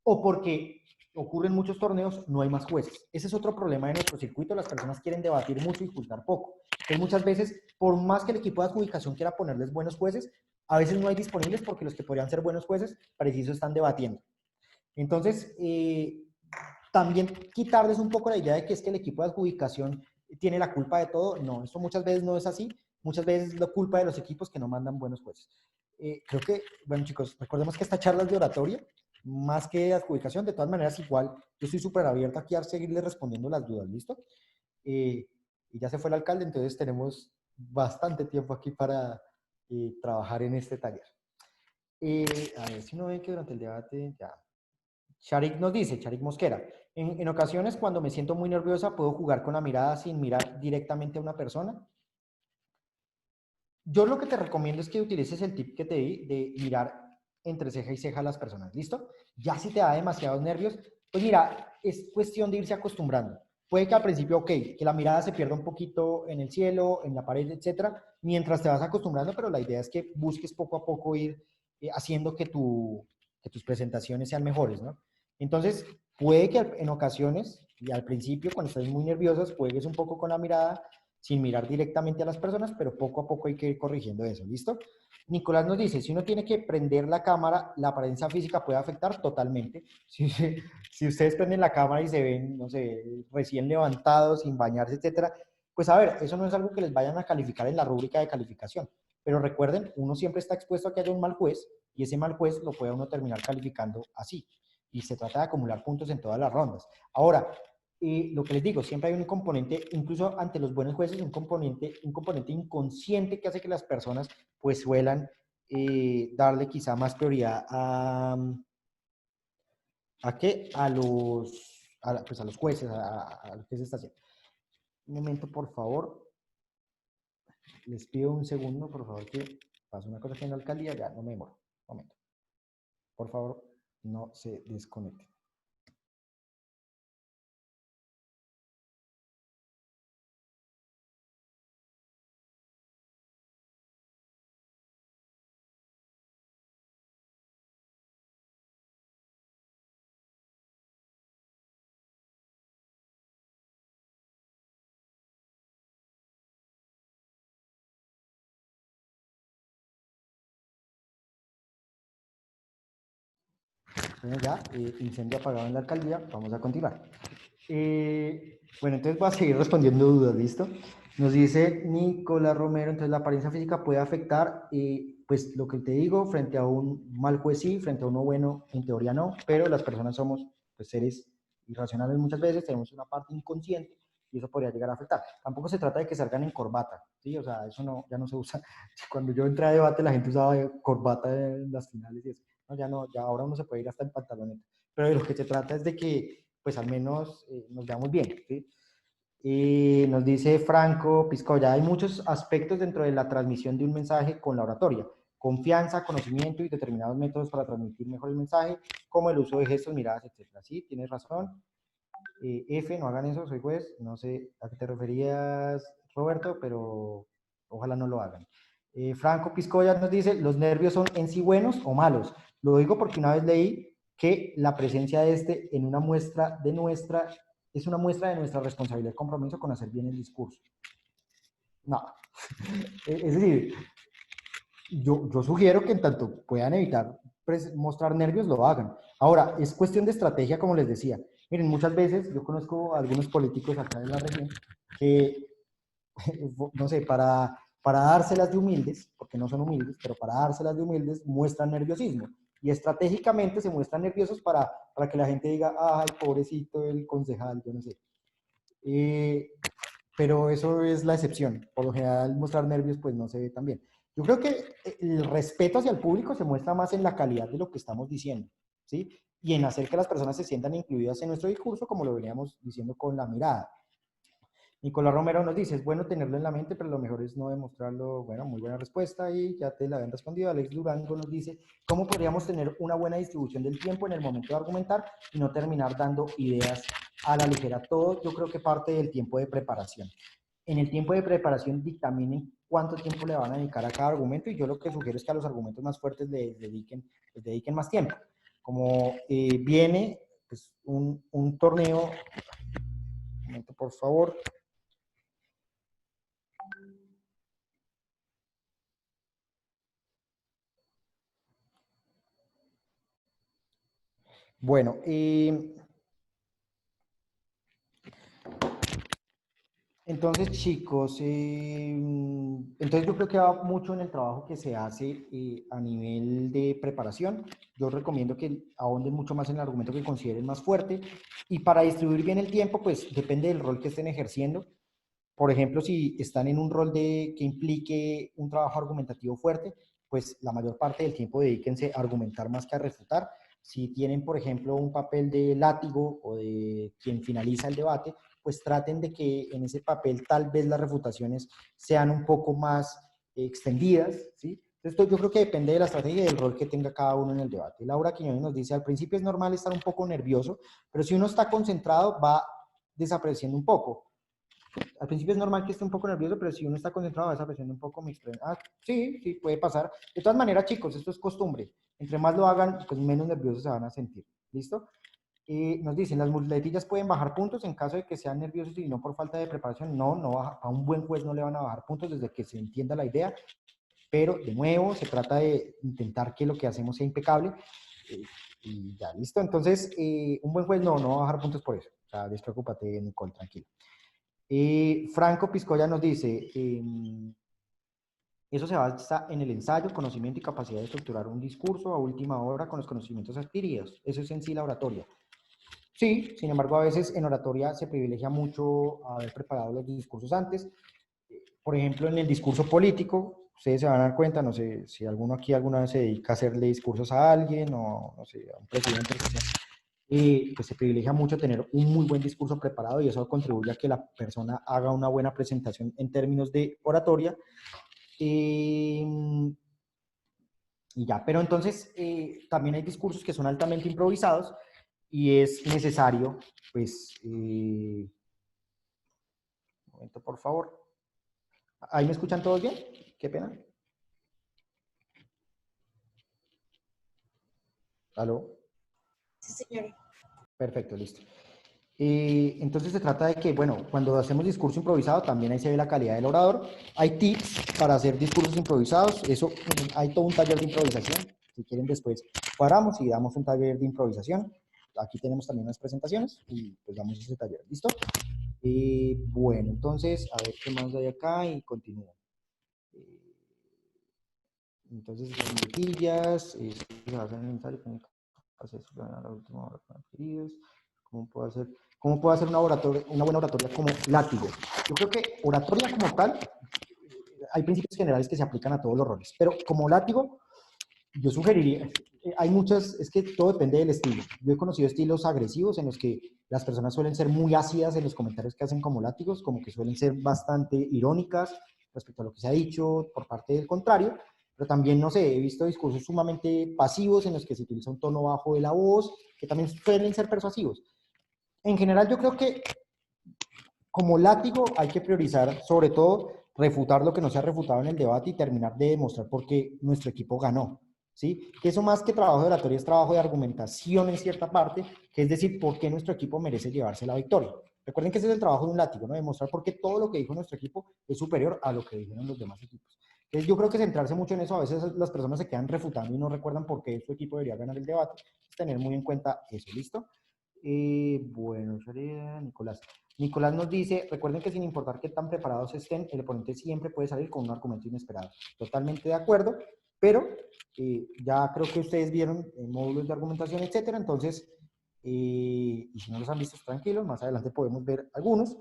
O porque ocurre en muchos torneos, no hay más jueces. Ese es otro problema de nuestro circuito, las personas quieren debatir mucho y juzgar poco. Entonces muchas veces, por más que el equipo de adjudicación quiera ponerles buenos jueces, a veces no hay disponibles porque los que podrían ser buenos jueces, preciso están debatiendo. Entonces, también quitarles un poco la idea de que es que el equipo de adjudicación tiene la culpa de todo. No, eso muchas veces no es así. Muchas veces es la culpa de los equipos que no mandan buenos jueces. Creo que, bueno chicos, recordemos que esta charla es de oratoria, más que de adjudicación. De todas maneras, igual, yo estoy súper abierto aquí a seguirle respondiendo las dudas, ¿listo? Y ya se fue el alcalde, entonces tenemos bastante tiempo aquí para trabajar en este taller. A ver si no ven que durante el debate, ya. Sharik nos dice, Sharik Mosquera, en ocasiones cuando me siento muy nerviosa, ¿puedo jugar con la mirada sin mirar directamente a una persona? Yo lo que te recomiendo es que utilices el tip que te di de mirar entre ceja y ceja a las personas, ¿listo? Ya si te da demasiados nervios, Pues mira, es cuestión de irse acostumbrando. Puede que al principio, ok, que la mirada se pierda un poquito en el cielo, en la pared, etcétera, mientras te vas acostumbrando, pero la idea es que busques poco a poco ir haciendo que tus presentaciones sean mejores, ¿no? Entonces, puede que en ocasiones, y al principio, cuando estés muy nerviosas, juegues un poco con la mirada, sin mirar directamente a las personas, pero poco a poco hay que ir corrigiendo eso, ¿listo? Nicolás nos dice, si uno tiene que prender la cámara, la apariencia física puede afectar totalmente. Si ustedes prenden la cámara y se ven, no sé, recién levantados, sin bañarse, etcétera, pues a ver, eso no es algo que les vayan a calificar en la rúbrica de calificación. Pero recuerden, uno siempre está expuesto a que haya un mal juez y ese mal juez lo puede uno terminar calificando así. Y se trata de acumular puntos en todas las rondas. Ahora, lo que les digo, siempre hay un componente, incluso ante los buenos jueces, un componente inconsciente que hace que las personas pues suelan darle quizá más prioridad ¿a qué? Pues a los jueces, a lo que se está haciendo. Un momento, por favor. Les pido un segundo, por favor, que pasa una cosa aquí en la alcaldía, ya no me demoro. Un momento. Por favor, no se desconecten. Bueno, ya, incendio apagado en la alcaldía, vamos a continuar. Bueno, entonces voy a seguir respondiendo dudas, ¿listo? Nos dice Nicolás Romero, entonces la apariencia física puede afectar, pues lo que te digo, frente a un mal juez sí, frente a uno bueno, en teoría no, pero las personas somos pues, seres irracionales muchas veces, tenemos una parte inconsciente y eso podría llegar a afectar. Tampoco se trata de que salgan en corbata, ¿sí? O sea, eso no, ya no se usa. Cuando yo entré a debate la gente usaba corbata en las finales y eso. No, ya no, ya ahora uno se puede ir hasta en pantaloneta. Pero de lo que se trata es de que pues al menos nos veamos bien, ¿sí? Y nos dice Franco Piscoya, hay muchos aspectos dentro de la transmisión de un mensaje con la oratoria, confianza, conocimiento y determinados métodos para transmitir mejor el mensaje, como el uso de gestos, miradas, etcétera. Sí, tienes razón. F, no hagan eso, soy juez, no sé a qué te referías, Roberto, pero ojalá no lo hagan. Franco Piscoya nos dice, los nervios son en sí buenos o malos. Lo digo porque una vez leí que la presencia de este en una muestra de nuestra, es una muestra de nuestra responsabilidad y compromiso con hacer bien el discurso. No, es decir, yo sugiero que en tanto puedan evitar mostrar nervios, lo hagan. Ahora, es cuestión de estrategia, como les decía. Miren, muchas veces yo conozco a algunos políticos acá en la región que, no sé, para dárselas de humildes, porque no son humildes, pero para dárselas de humildes muestran nerviosismo. Y estratégicamente se muestran nerviosos para que la gente diga, ay, pobrecito el concejal, yo no sé. Pero eso es la excepción. Por lo general, mostrar nervios pues no se ve tan bien. Yo creo que el respeto hacia el público se muestra más en la calidad de lo que estamos diciendo, ¿sí? Y en hacer que las personas se sientan incluidas en nuestro discurso, como lo veníamos diciendo con la mirada. Nicolás Romero nos dice, es bueno tenerlo en la mente, pero lo mejor es no demostrarlo. Bueno, muy buena respuesta y ya te la habían respondido. Alex Durango nos dice, ¿cómo podríamos tener una buena distribución del tiempo en el momento de argumentar y no terminar dando ideas a la ligera? Todo yo creo que parte del tiempo de preparación. En el tiempo de preparación dictaminen cuánto tiempo le van a dedicar a cada argumento y yo lo que sugiero es que a los argumentos más fuertes les dediquen más tiempo. Como viene pues, un torneo, un momento por favor. Bueno, entonces chicos, entonces yo creo que va mucho en el trabajo que se hace a nivel de preparación. Yo recomiendo que ahonden mucho más en el argumento que consideren más fuerte y para distribuir bien el tiempo, pues depende del rol que estén ejerciendo. Por ejemplo, si están en un rol que implique un trabajo argumentativo fuerte, pues la mayor parte del tiempo dedíquense a argumentar más que a refutar. Si tienen, por ejemplo, un papel de látigo o de quien finaliza el debate, pues traten de que en ese papel tal vez las refutaciones sean un poco más extendidas, ¿sí? Esto yo creo que depende de la estrategia y del rol que tenga cada uno en el debate. Laura Quiñones nos dice, al principio es normal estar un poco nervioso, pero si uno está concentrado va desapareciendo un poco. Al principio es normal que esté un poco nervioso, pero si uno está concentrado va desapareciendo un poco. Sí, sí, puede pasar. De todas maneras, chicos, esto es costumbre. Entre más lo hagan, pues menos nerviosos se van a sentir. ¿Listo? Nos dicen, las muletillas pueden bajar puntos en caso de que sean nerviosos y no por falta de preparación. No, no baja, a un buen juez no le van a bajar puntos desde que se entienda la idea, pero de nuevo se trata de intentar que lo que hacemos sea impecable y ya, listo. Entonces, un buen juez no va a bajar puntos por eso. O sea, despreocúpate, Nicole, tranquilo. Franco Piscoya nos dice, eso se basa en el ensayo, conocimiento y capacidad de estructurar un discurso a última hora con los conocimientos adquiridos. Eso es en sí la oratoria. Sí, sin embargo, a veces en oratoria se privilegia mucho haber preparado los discursos antes. Por ejemplo, en el discurso político, ustedes se van a dar cuenta, no sé, si alguno aquí alguna vez se dedica a hacerle discursos a alguien o, no sé, a un presidente, pues se privilegia mucho tener un muy buen discurso preparado y eso contribuye a que la persona haga una buena presentación en términos de oratoria. Y ya, pero entonces también hay discursos que son altamente improvisados y es necesario, pues, un momento, por favor. ¿Ahí me escuchan todos bien? Qué pena. ¿Aló? Sí, señor. Perfecto, listo. Entonces se trata de que, bueno, cuando hacemos discurso improvisado, también ahí se ve la calidad del orador. Hay tips para hacer discursos improvisados. Eso, hay todo un taller de improvisación. Si quieren, después paramos y damos un taller de improvisación. Aquí tenemos también unas presentaciones y pues damos ese taller. ¿Listo? Bueno, entonces, a ver qué más hay acá y continúo. Entonces, las muletillas, se basan en el ensayo, hacer a la última hora con adquiridos. ¿Cómo puedo hacer una buena oratoria como látigo? Yo creo que oratoria como tal, hay principios generales que se aplican a todos los roles, pero como látigo, yo sugeriría, hay muchas, es que todo depende del estilo. Yo he conocido estilos agresivos en los que las personas suelen ser muy ácidas en los comentarios que hacen como látigos, como que suelen ser bastante irónicas respecto a lo que se ha dicho por parte del contrario, pero también, no sé, he visto discursos sumamente pasivos en los que se utiliza un tono bajo de la voz, que también suelen ser persuasivos. En general, yo creo que como látigo hay que priorizar, sobre todo, refutar lo que no se ha refutado en el debate y terminar de demostrar por qué nuestro equipo ganó. ¿Sí? Que eso más que trabajo de oratoria es trabajo de argumentación en cierta parte, que es decir, por qué nuestro equipo merece llevarse la victoria. Recuerden que ese es el trabajo de un látigo, ¿no? Demostrar por qué todo lo que dijo nuestro equipo es superior a lo que dijeron los demás equipos. Entonces yo creo que centrarse mucho en eso, a veces las personas se quedan refutando y no recuerdan por qué su equipo debería ganar el debate. Es tener muy en cuenta eso, ¿listo? Bueno, sería Nicolás. Nicolás nos dice, recuerden que sin importar qué tan preparados estén, el oponente siempre puede salir con un argumento inesperado. Totalmente de acuerdo, pero ya creo que ustedes vieron módulos de argumentación, etcétera, entonces, y si no los han visto, tranquilos, más adelante podemos ver algunos.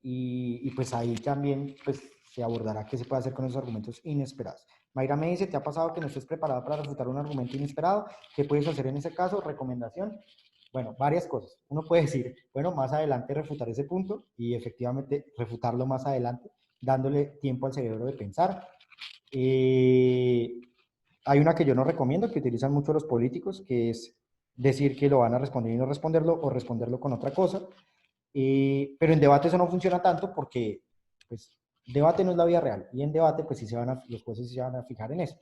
Y pues ahí también pues, se abordará qué se puede hacer con esos argumentos inesperados. Mayra me dice, ¿te ha pasado que no estés preparado para refutar un argumento inesperado? ¿Qué puedes hacer en ese caso? Recomendación. Bueno, varias cosas. Uno puede decir, bueno, más adelante refutar ese punto y efectivamente refutarlo más adelante, dándole tiempo al cerebro de pensar. Hay una que yo no recomiendo, que utilizan mucho los políticos, que es decir que lo van a responder y no responderlo o responderlo con otra cosa. Pero en debate eso no funciona tanto porque, pues, debate no es la vida real. Y en debate, pues, sí los jueces se van a fijar en eso.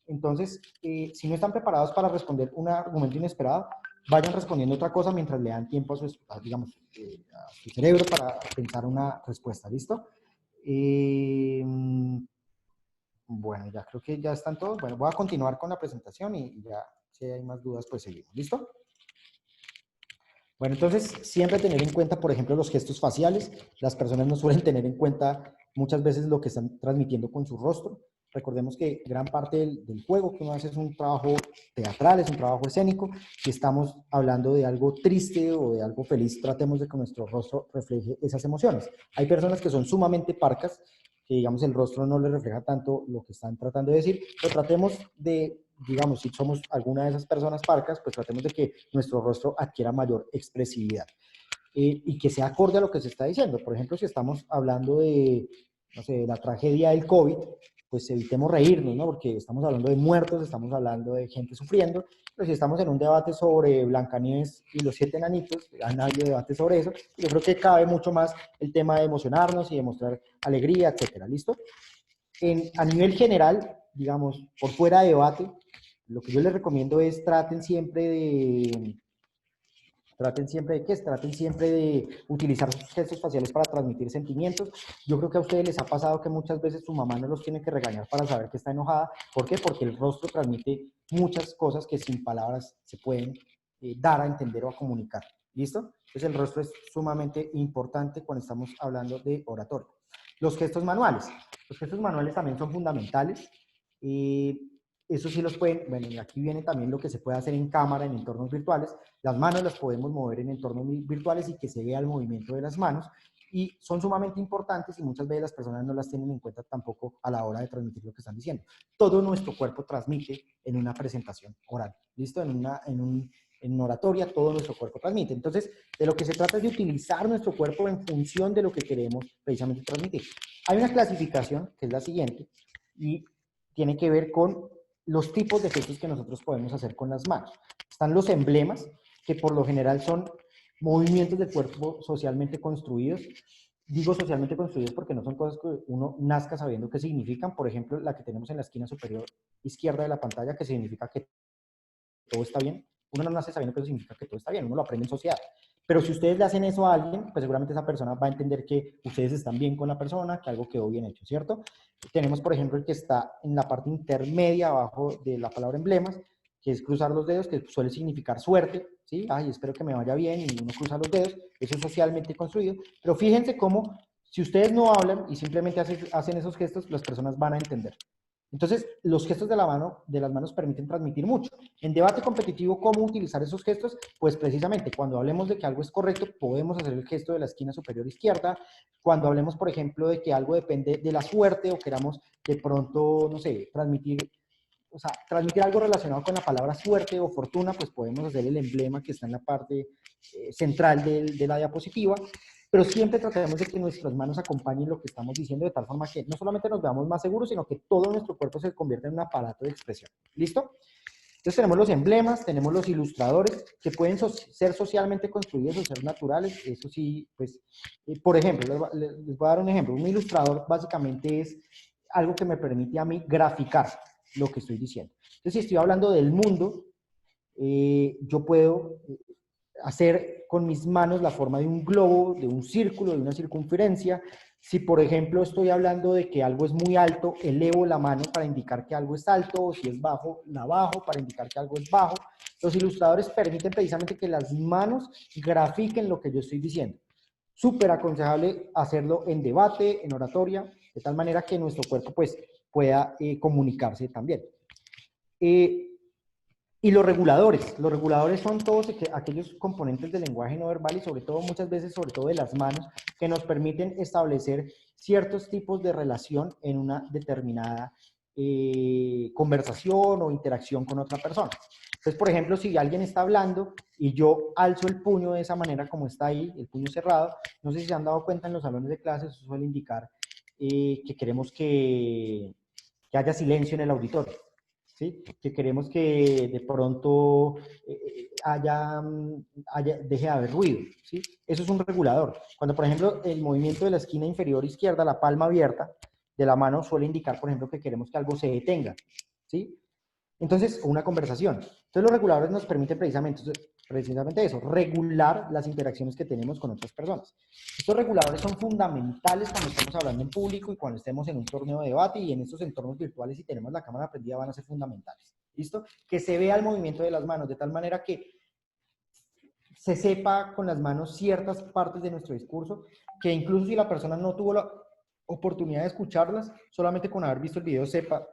Entonces, si no están preparados para responder un argumento inesperado, vayan respondiendo otra cosa mientras le dan tiempo a su, digamos, a su cerebro para pensar una respuesta. ¿Listo? Bueno, ya creo que ya están todos. Bueno, voy a continuar con la presentación y ya, si hay más dudas, pues seguimos. ¿Listo? Bueno, entonces siempre tener en cuenta, por ejemplo, los gestos faciales. Las personas no suelen tener en cuenta muchas veces lo que están transmitiendo con su rostro. Recordemos que gran parte del juego que uno hace es un trabajo teatral, es un trabajo escénico. Si estamos hablando de algo triste o de algo feliz, tratemos de que nuestro rostro refleje esas emociones. Hay personas que son sumamente parcas, que digamos el rostro no les refleja tanto lo que están tratando de decir, pero tratemos de, digamos, si somos alguna de esas personas parcas, pues tratemos de que nuestro rostro adquiera mayor expresividad y que sea acorde a lo que se está diciendo. Por ejemplo, si estamos hablando de, no sé, la tragedia del COVID, pues evitemos reírnos, ¿no? Porque estamos hablando de muertos, estamos hablando de gente sufriendo, pero si estamos en un debate sobre Blancanieves y los 7 enanitos, han habido debate sobre eso, yo creo que cabe mucho más el tema de emocionarnos y de mostrar alegría, etcétera, ¿listo? A nivel general, digamos, por fuera de debate, lo que yo les recomiendo es traten siempre de utilizar sus gestos faciales para transmitir sentimientos. Yo creo que a ustedes les ha pasado que muchas veces su mamá no los tiene que regañar para saber que está enojada. ¿Por qué? Porque el rostro transmite muchas cosas que sin palabras se pueden dar a entender o a comunicar. ¿Listo? Entonces el rostro es sumamente importante cuando estamos hablando de oratoria. Los gestos manuales. Los gestos manuales también son fundamentales. Eso sí los pueden, bueno, y aquí viene también lo que se puede hacer en cámara, en entornos virtuales. Las manos las podemos mover en entornos virtuales y que se vea el movimiento de las manos. Y son sumamente importantes y muchas veces las personas no las tienen en cuenta tampoco a la hora de transmitir lo que están diciendo. Todo nuestro cuerpo transmite en una presentación oral. ¿Listo? En oratoria todo nuestro cuerpo transmite. Entonces, de lo que se trata es de utilizar nuestro cuerpo en función de lo que queremos precisamente transmitir. Hay una clasificación que es la siguiente y tiene que ver con los tipos de gestos que nosotros podemos hacer con las manos. Están los emblemas, que por lo general son movimientos del cuerpo socialmente construidos. Digo socialmente construidos porque no son cosas que uno nazca sabiendo qué significan. Por ejemplo, la que tenemos en la esquina superior izquierda de la pantalla, que significa que todo está bien. Uno no nace sabiendo que eso significa que todo está bien, uno lo aprende en sociedad. Pero si ustedes le hacen eso a alguien, pues seguramente esa persona va a entender que ustedes están bien con la persona, que algo quedó bien hecho, ¿cierto? Tenemos, por ejemplo, el que está en la parte intermedia abajo de la palabra emblemas, que es cruzar los dedos, que suele significar suerte, ¿sí? Ay, espero que me vaya bien, y uno cruza los dedos, eso es socialmente construido. Pero fíjense cómo, si ustedes no hablan y simplemente hacen esos gestos, las personas van a entender. Entonces, los gestos de las manos permiten transmitir mucho. En debate competitivo, ¿cómo utilizar esos gestos? Pues precisamente, cuando hablemos de que algo es correcto, podemos hacer el gesto de la esquina superior izquierda. Cuando hablemos, por ejemplo, de que algo depende de la suerte o queramos de pronto, no sé, transmitir algo relacionado con la palabra suerte o fortuna, pues podemos hacer el emblema que está en la parte central de la diapositiva, pero siempre tratemos de que nuestras manos acompañen lo que estamos diciendo de tal forma que no solamente nos veamos más seguros, sino que todo nuestro cuerpo se convierta en un aparato de expresión. ¿Listo? Entonces tenemos los emblemas, tenemos los ilustradores, que pueden ser socialmente construidos o ser naturales. Eso sí, pues, por ejemplo, les voy a dar un ejemplo. Un ilustrador básicamente es algo que me permite a mí graficar lo que estoy diciendo. Entonces, si estoy hablando del mundo, yo puedo hacer con mis manos la forma de un globo, de un círculo, de una circunferencia. Si, por ejemplo, estoy hablando de que algo es muy alto, elevo la mano para indicar que algo es alto, o si es bajo, la bajo para indicar que algo es bajo. Los ilustradores permiten precisamente que las manos grafiquen lo que yo estoy diciendo. Súper aconsejable hacerlo en debate, en oratoria, de tal manera que nuestro cuerpo pues, pueda comunicarse también. Y los reguladores son todos aquellos componentes del lenguaje no verbal y sobre todo, muchas veces, sobre todo de las manos, que nos permiten establecer ciertos tipos de relación en una determinada conversación o interacción con otra persona. Entonces, por ejemplo, si alguien está hablando y yo alzo el puño de esa manera como está ahí, el puño cerrado, no sé si se han dado cuenta en los salones de clases, eso suele indicar que queremos que haya silencio en el auditorio. ¿Sí? Que queremos que de pronto deje de haber ruido, ¿sí? Eso es un regulador. Cuando, por ejemplo, el movimiento de la esquina inferior izquierda, la palma abierta de la mano, suele indicar, por ejemplo, que queremos que algo se detenga, ¿sí? Entonces, una conversación. Entonces, los reguladores nos permiten precisamente eso, regular las interacciones que tenemos con otras personas. Estos reguladores son fundamentales cuando estamos hablando en público y cuando estemos en un torneo de debate, y en estos entornos virtuales, si tenemos la cámara prendida, van a ser fundamentales. ¿Listo? Que se vea el movimiento de las manos, de tal manera que se sepa con las manos ciertas partes de nuestro discurso, que incluso si la persona no tuvo la oportunidad de escucharlas, solamente con haber visto el video sepa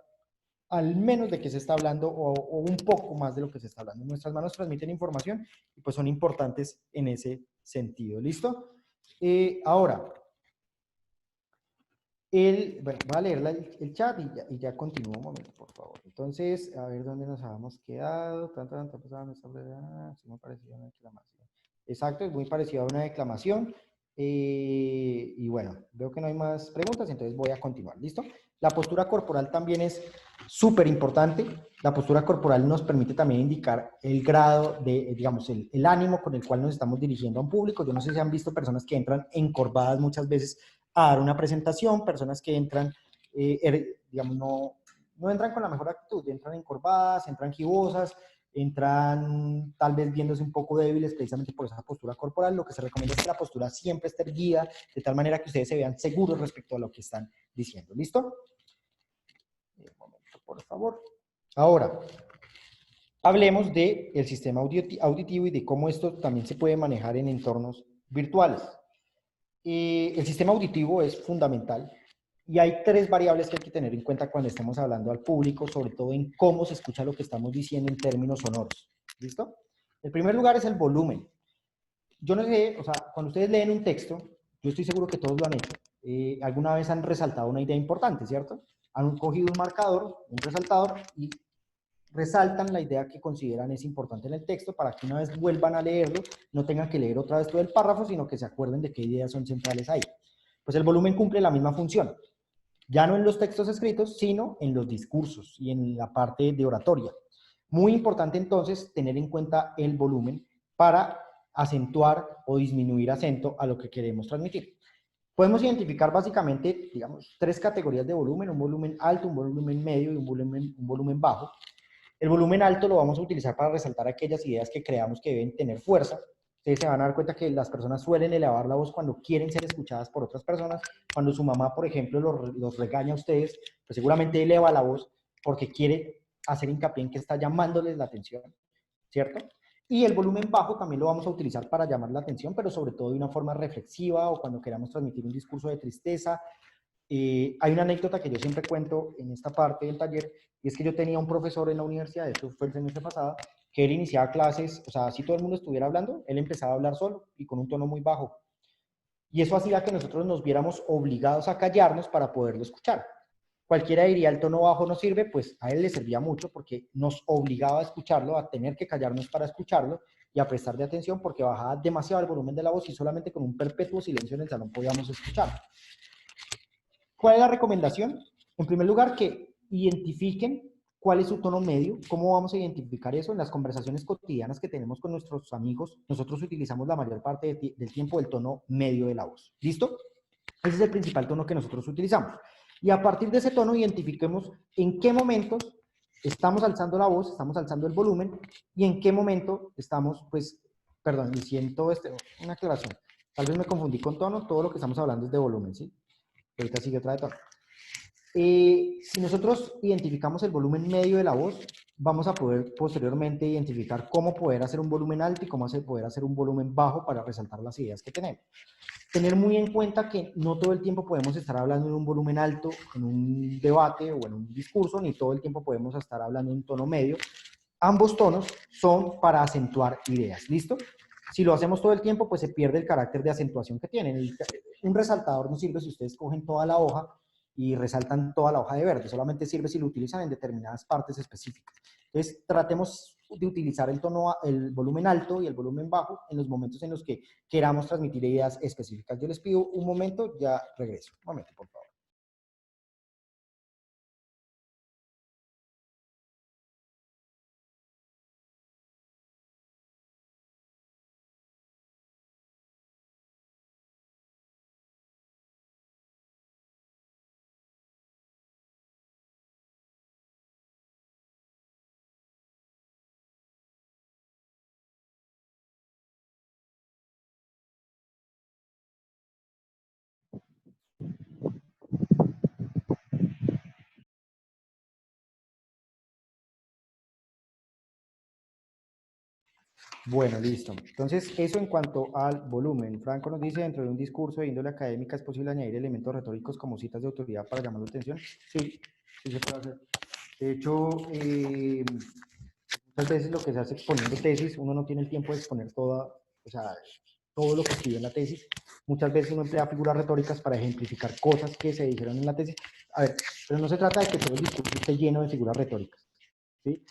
al menos de qué se está hablando o un poco más de lo que se está hablando. Nuestras manos transmiten información y pues son importantes en ese sentido. ¿Listo? Ahora, bueno, voy a leer el chat y ya continúo un momento, por favor. Entonces, a ver dónde nos habíamos quedado. Sí, me pareció una declamación. Exacto, es muy parecido a una declamación. Y bueno, veo que no hay más preguntas, entonces voy a continuar. ¿Listo? La postura corporal también es súper importante. La postura corporal nos permite también indicar el grado de, digamos, el ánimo con el cual nos estamos dirigiendo a un público. Yo no sé si han visto personas que entran encorvadas muchas veces a dar una presentación, personas que entran, digamos, no entran con la mejor actitud, entran encorvadas, entran gibosas, entran tal vez viéndose un poco débiles precisamente por esa postura corporal. Lo que se recomienda es que la postura siempre esté erguida, de tal manera que ustedes se vean seguros respecto a lo que están diciendo. ¿Listo? Un momento, por favor. Ahora, hablemos del sistema auditivo y de cómo esto también se puede manejar en entornos virtuales. El sistema auditivo es fundamental y hay tres variables que hay que tener en cuenta cuando estemos hablando al público, sobre todo en cómo se escucha lo que estamos diciendo en términos sonoros. ¿Listo? El primer lugar es el volumen. Yo no sé, o sea, cuando ustedes leen un texto, yo estoy seguro que todos lo han hecho, alguna vez han resaltado una idea importante, ¿cierto? Han cogido un marcador, un resaltador y resaltan la idea que consideran es importante en el texto para que una vez vuelvan a leerlo, no tengan que leer otra vez todo el párrafo, sino que se acuerden de qué ideas son centrales ahí. Pues el volumen cumple la misma función, ya no en los textos escritos, sino en los discursos y en la parte de oratoria. Muy importante entonces tener en cuenta el volumen para acentuar o disminuir acento a lo que queremos transmitir. Podemos identificar básicamente, digamos, tres categorías de volumen: un volumen alto, un volumen medio y un volumen bajo. El volumen alto lo vamos a utilizar para resaltar aquellas ideas que creamos que deben tener fuerza. Ustedes se van a dar cuenta que las personas suelen elevar la voz cuando quieren ser escuchadas por otras personas. Cuando su mamá, por ejemplo, los regaña a ustedes, pues seguramente eleva la voz porque quiere hacer hincapié en que está llamándoles la atención, ¿cierto? Y el volumen bajo también lo vamos a utilizar para llamar la atención, pero sobre todo de una forma reflexiva o cuando queramos transmitir un discurso de tristeza. Hay una anécdota que yo siempre cuento en esta parte del taller, y es que yo tenía un profesor en la universidad, esto fue el semestre pasado, que él iniciaba clases, o sea, si todo el mundo estuviera hablando, él empezaba a hablar solo y con un tono muy bajo. Y eso hacía que nosotros nos viéramos obligados a callarnos para poderlo escuchar. Cualquiera diría el tono bajo no sirve, pues a él le servía mucho porque nos obligaba a escucharlo, a tener que callarnos para escucharlo y a prestar de atención porque bajaba demasiado el volumen de la voz y solamente con un perpetuo silencio en el salón podíamos escucharlo. ¿Cuál es la recomendación? En primer lugar, que identifiquen cuál es su tono medio. ¿Cómo vamos a identificar eso? En las conversaciones cotidianas que tenemos con nuestros amigos, nosotros utilizamos la mayor parte del tiempo el tono medio de la voz. ¿Listo? Ese es el principal tono que nosotros utilizamos. Y a partir de ese tono identifiquemos en qué momentos estamos alzando la voz, estamos alzando el volumen, y en qué momento estamos, pues, perdón, y siento una aclaración. Tal vez me confundí con tono, todo lo que estamos hablando es de volumen, ¿sí? Ahorita sigue otra de tono. Si nosotros identificamos el volumen medio de la voz, vamos a poder posteriormente identificar cómo poder hacer un volumen alto y cómo poder hacer un volumen bajo para resaltar las ideas que tenemos. Tener muy en cuenta que no todo el tiempo podemos estar hablando en un volumen alto, en un debate o en un discurso, ni todo el tiempo podemos estar hablando en un tono medio. Ambos tonos son para acentuar ideas, ¿listo? Si lo hacemos todo el tiempo, pues se pierde el carácter de acentuación que tienen. Un resaltador no sirve si ustedes cogen toda la hoja y resaltan toda la hoja de verde, solamente sirve si lo utilizan en determinadas partes específicas. Entonces, tratemos de utilizar el volumen alto y el volumen bajo en los momentos en los que queramos transmitir ideas específicas. Yo les pido un momento, ya regreso. Un momento, por favor. Bueno, listo. Entonces, eso en cuanto al volumen. Franco nos dice, dentro de un discurso de índole académica, ¿es posible añadir elementos retóricos como citas de autoridad para llamar la atención? Sí, sí se puede hacer. De hecho, muchas veces lo que se hace exponiendo tesis, uno no tiene el tiempo de exponer todo lo que escribió en la tesis. Muchas veces uno emplea figuras retóricas para ejemplificar cosas que se dijeron en la tesis. A ver, pero no se trata de que todo el discurso esté lleno de figuras retóricas, ¿sí?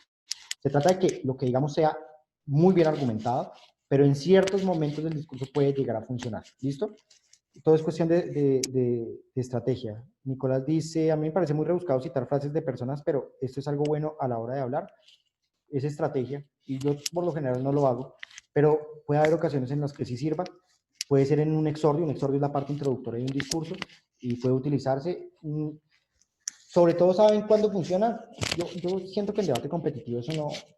Se trata de que lo que digamos sea muy bien argumentado, pero en ciertos momentos del discurso puede llegar a funcionar. ¿Listo? Todo es cuestión de estrategia. Nicolás dice, a mí me parece muy rebuscado citar frases de personas, pero esto es algo bueno a la hora de hablar. Es estrategia, y yo por lo general no lo hago, pero puede haber ocasiones en las que sí sirva. Puede ser en un exordio es la parte introductoria de un discurso, y puede utilizarse. Sobre todo saben cuándo funciona. Yo siento que el debate competitivo eso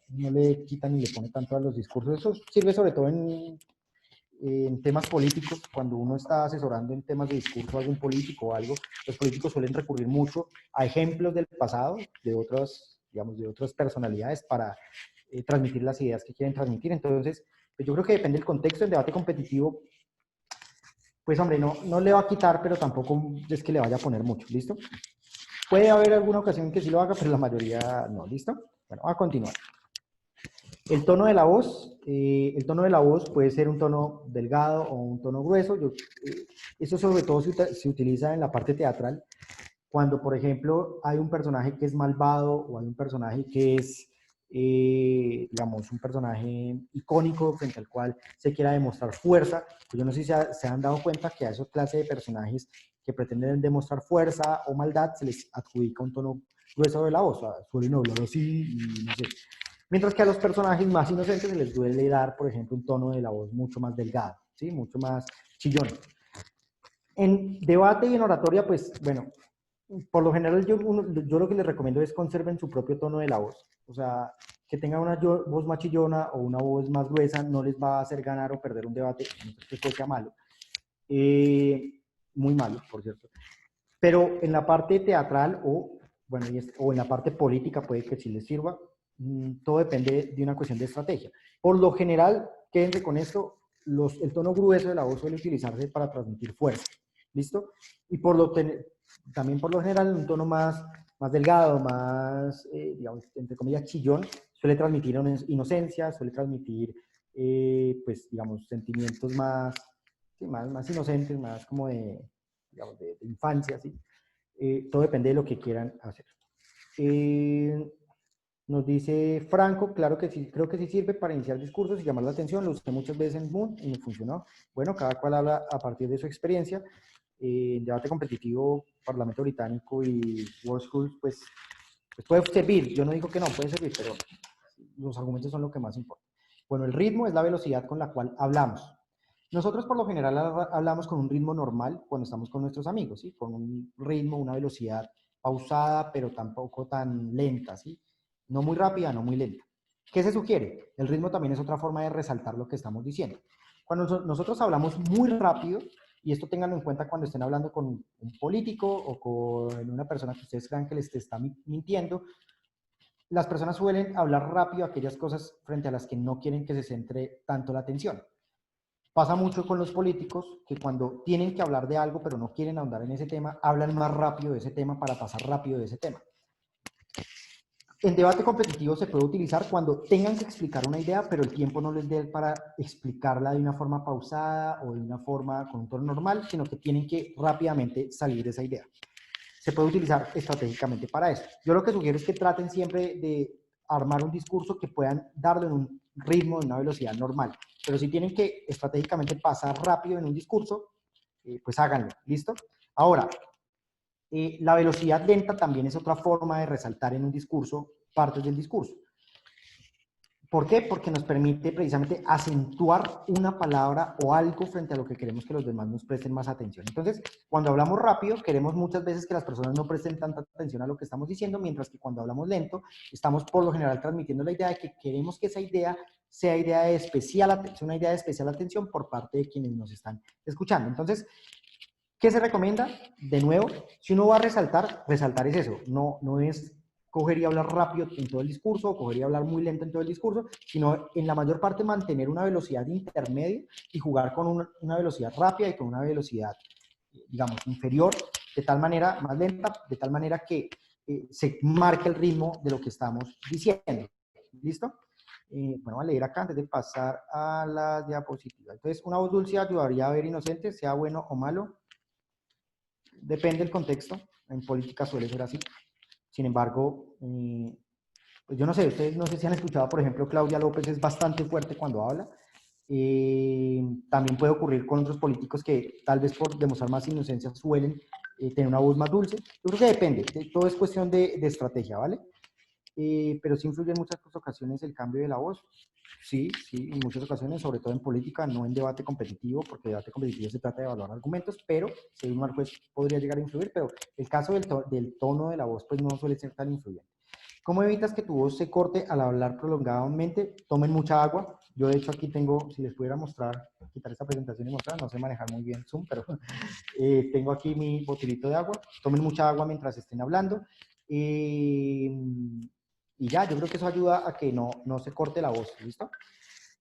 no le quita ni le pone tanto a los discursos. Eso sirve sobre todo en temas políticos, cuando uno está asesorando en temas de discurso a algún político o algo, los políticos suelen recurrir mucho a ejemplos del pasado, de otras, digamos, de otras personalidades para transmitir las ideas que quieren transmitir. Entonces, pues yo creo que depende del contexto. El debate competitivo, pues hombre, no le va a quitar, pero tampoco es que le vaya a poner mucho, ¿listo? Puede haber alguna ocasión que sí lo haga, pero la mayoría no, ¿listo? Bueno, a continuar. El tono de la voz puede ser un tono delgado o un tono grueso. Eso sobre todo se utiliza en la parte teatral, cuando, por ejemplo, hay un personaje que es malvado o hay un personaje que es, digamos, un personaje icónico frente al cual se quiera demostrar fuerza. Pues yo no sé si se han dado cuenta que a esos clases de personajes que pretenden demostrar fuerza o maldad se les adjudica un tono grueso de la voz. O sea, suelen hablar así y no sé. Mientras que a los personajes más inocentes se les duele dar, por ejemplo, un tono de la voz mucho más delgado, ¿sí? Mucho más chillón. En debate y en oratoria, pues, bueno, por lo general yo lo que les recomiendo es conserven su propio tono de la voz. O sea, que tengan una voz más chillona o una voz más gruesa no les va a hacer ganar o perder un debate, no es que sea malo. Muy malo, por cierto. Pero en la parte teatral bueno, o en la parte política puede que sí les sirva. Todo depende de una cuestión de estrategia. Por lo general, quédense con esto, el tono grueso de la voz suele utilizarse para transmitir fuerza. ¿Listo? Y también por lo general un tono más delgado, más, digamos, entre comillas, chillón, suele transmitir inocencia, suele transmitir, pues, digamos, sentimientos más, sí, más inocentes, más como digamos, de infancia, ¿sí? Todo depende de lo que quieran hacer. Nos dice Franco, claro que sí, creo que sí sirve para iniciar discursos y llamar la atención. Lo usé muchas veces en Moon y me funcionó. Bueno, cada cual habla a partir de su experiencia. En debate competitivo, Parlamento Británico y World Schools, pues puede servir. Yo no digo que no, puede servir, pero los argumentos son lo que más importa. Bueno, el ritmo es la velocidad con la cual hablamos. Nosotros por lo general hablamos con un ritmo normal cuando estamos con nuestros amigos, ¿sí? Con un ritmo, una velocidad pausada, pero tampoco tan lenta, ¿sí? No muy rápida, no muy lenta. ¿Qué se sugiere? El ritmo también es otra forma de resaltar lo que estamos diciendo. Cuando nosotros hablamos muy rápido, y esto ténganlo en cuenta cuando estén hablando con un político o con una persona que ustedes crean que les está mintiendo, las personas suelen hablar rápido aquellas cosas frente a las que no quieren que se centre tanto la atención. Pasa mucho con los políticos que cuando tienen que hablar de algo pero no quieren ahondar en ese tema, hablan más rápido de ese tema para pasar rápido de ese tema. El debate competitivo se puede utilizar cuando tengan que explicar una idea, pero el tiempo no les dé para explicarla de una forma pausada o de una forma con un tono normal, sino que tienen que rápidamente salir de esa idea. Se puede utilizar estratégicamente para eso. Yo lo que sugiero es que traten siempre de armar un discurso que puedan darlo en un ritmo, en una velocidad normal. Pero si tienen que estratégicamente pasar rápido en un discurso, pues háganlo, ¿listo? Ahora, la velocidad lenta también es otra forma de resaltar en un discurso partes del discurso. ¿Por qué? Porque nos permite precisamente acentuar una palabra o algo frente a lo que queremos que los demás nos presten más atención. Entonces, cuando hablamos rápido, queremos muchas veces que las personas no presten tanta atención a lo que estamos diciendo, mientras que cuando hablamos lento, estamos por lo general transmitiendo la idea de que queremos que esa idea sea una idea de especial atención por parte de quienes nos están escuchando. Entonces, ¿qué se recomienda? De nuevo, si uno va a resaltar es eso, no es coger y hablar rápido en todo el discurso, o coger y hablar muy lento en todo el discurso, sino en la mayor parte mantener una velocidad intermedia y jugar con una velocidad rápida y con una velocidad, digamos, inferior, de tal manera, más lenta, de tal manera que se marque el ritmo de lo que estamos diciendo. ¿Listo? Bueno, voy a leer acá antes de pasar a la diapositiva. Entonces, una voz dulce ayudaría a ver inocente, sea bueno o malo. Depende del contexto, en política suele ser así. Sin embargo, pues yo no sé, ustedes no sé si han escuchado, por ejemplo, Claudia López es bastante fuerte cuando habla. También puede ocurrir con otros políticos que tal vez por demostrar más inocencia suelen tener una voz más dulce. Yo creo que depende, todo es cuestión de estrategia, ¿vale? Pero sí influye en muchas ocasiones el cambio de la voz. Sí, sí, en muchas ocasiones, sobre todo en política, no en debate competitivo, porque debate competitivo se trata de evaluar argumentos, pero si hay un mal juez podría llegar a influir, pero el caso del tono de la voz pues no suele ser tan influyente. ¿Cómo evitas que tu voz se corte al hablar prolongadamente? Tomen mucha agua. Yo de hecho aquí tengo, si les pudiera mostrar, quitar esta presentación y mostrar, no sé manejar muy bien Zoom, pero tengo aquí mi botilito de agua. Tomen mucha agua mientras estén hablando. Y ya, yo creo que eso ayuda a que no se corte la voz, ¿listo?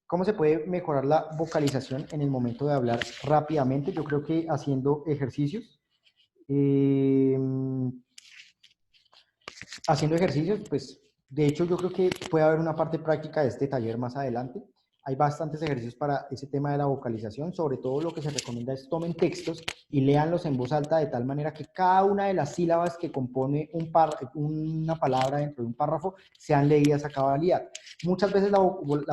¿Cómo se puede mejorar la vocalización en el momento de hablar rápidamente? Yo creo que haciendo ejercicios. Haciendo ejercicios, pues, de hecho, yo creo que puede haber una parte práctica de este taller más adelante. Hay bastantes ejercicios para ese tema de la vocalización. Sobre todo lo que se recomienda es tomen textos y léanlos en voz alta de tal manera que cada una de las sílabas que compone una palabra dentro de un párrafo sean leídas a cabalidad. Muchas veces la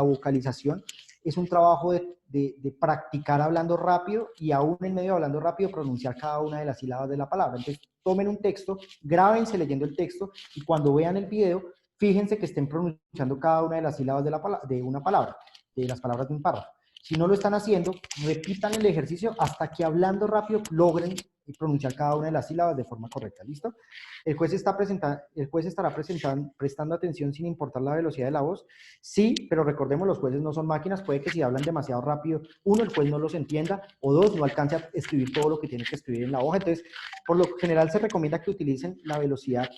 vocalización es un trabajo de practicar hablando rápido y aún en medio de hablando rápido pronunciar cada una de las sílabas de la palabra. Entonces, tomen un texto, grábense leyendo el texto y cuando vean el video, fíjense que estén pronunciando cada una de las sílabas de una palabra, de las palabras de un párrafo. Si no lo están haciendo, repitan el ejercicio hasta que hablando rápido logren pronunciar cada una de las sílabas de forma correcta. ¿Listo? El juez estará prestando atención sin importar la velocidad de la voz. Sí, pero recordemos, los jueces no son máquinas. Puede que si hablan demasiado rápido, uno, el juez no los entienda, o dos, no alcance a escribir todo lo que tiene que escribir en la hoja. Entonces, por lo general se recomienda que utilicen la velocidad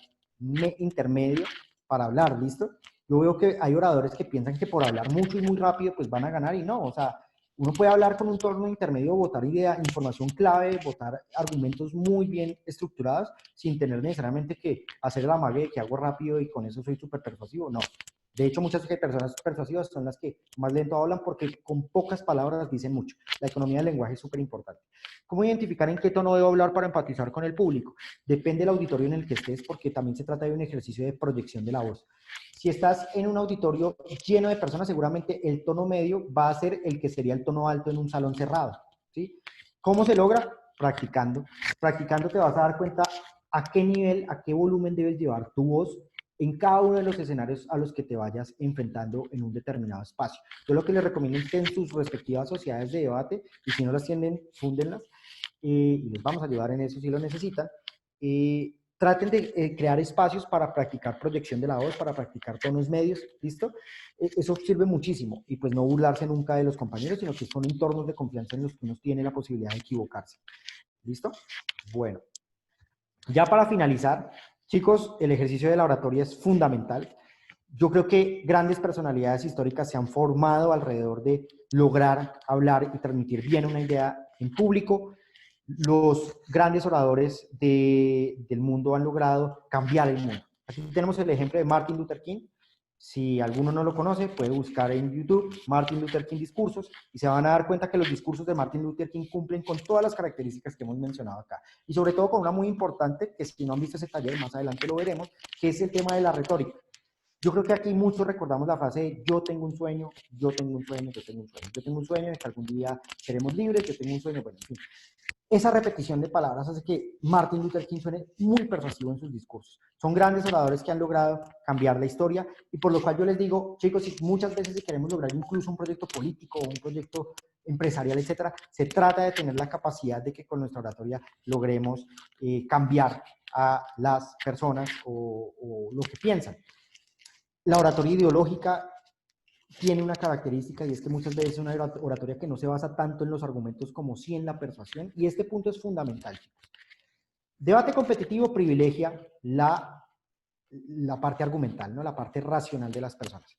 intermedia para hablar, ¿listo? Yo veo que hay oradores que piensan que por hablar mucho y muy rápido pues van a ganar y no, o sea, uno puede hablar con un tono intermedio, botar información clave, botar argumentos muy bien estructurados sin tener necesariamente que hacer el amague de que hago rápido y con eso soy súper persuasivo, no. De hecho, muchas personas persuasivas son las que más lento hablan porque con pocas palabras dicen mucho. La economía del lenguaje es súper importante. ¿Cómo identificar en qué tono debo hablar para empatizar con el público? Depende del auditorio en el que estés, porque también se trata de un ejercicio de proyección de la voz. Si estás en un auditorio lleno de personas, seguramente el tono medio va a ser el que sería el tono alto en un salón cerrado, ¿sí? ¿Cómo se logra? Practicando. Practicando te vas a dar cuenta a qué nivel, a qué volumen debes llevar tu voz en cada uno de los escenarios a los que te vayas enfrentando en un determinado espacio. Yo lo que les recomiendo es que en sus respectivas sociedades de debate, y si no las tienen, fúndenlas, y les vamos a ayudar en eso si lo necesitan, traten de crear espacios para practicar proyección de la voz, para practicar tonos medios, ¿listo? Eso sirve muchísimo, y pues no burlarse nunca de los compañeros, sino que son entornos de confianza en los que uno tiene la posibilidad de equivocarse, ¿listo? Bueno, ya para finalizar, chicos, el ejercicio de la oratoria es fundamental. Yo creo que grandes personalidades históricas se han formado alrededor de lograr hablar y transmitir bien una idea en público. Los grandes oradores del mundo han logrado cambiar el mundo. Aquí tenemos el ejemplo de Martin Luther King. Si alguno no lo conoce, puede buscar en YouTube Martin Luther King discursos y se van a dar cuenta que los discursos de Martin Luther King cumplen con todas las características que hemos mencionado acá. Y sobre todo con una muy importante, que si no han visto ese taller, más adelante lo veremos, que es el tema de la retórica. Yo creo que aquí muchos recordamos la frase de yo tengo un sueño, yo tengo un sueño, yo tengo un sueño. Yo tengo un sueño de que algún día seremos libres, yo tengo un sueño, bueno, en fin. Esa repetición de palabras hace que Martin Luther King suene muy persuasivo en sus discursos. Son grandes oradores que han logrado cambiar la historia y por lo cual yo les digo, chicos, muchas veces si queremos lograr incluso un proyecto político o un proyecto empresarial, etcétera, se trata de tener la capacidad de que con nuestra oratoria logremos cambiar a las personas o lo que piensan. La oratoria ideológica tiene una característica y es que muchas veces es una oratoria que no se basa tanto en los argumentos como sí en la persuasión, y este punto es fundamental, chicos. Debate competitivo privilegia la parte argumental, ¿no? La parte racional de las personas.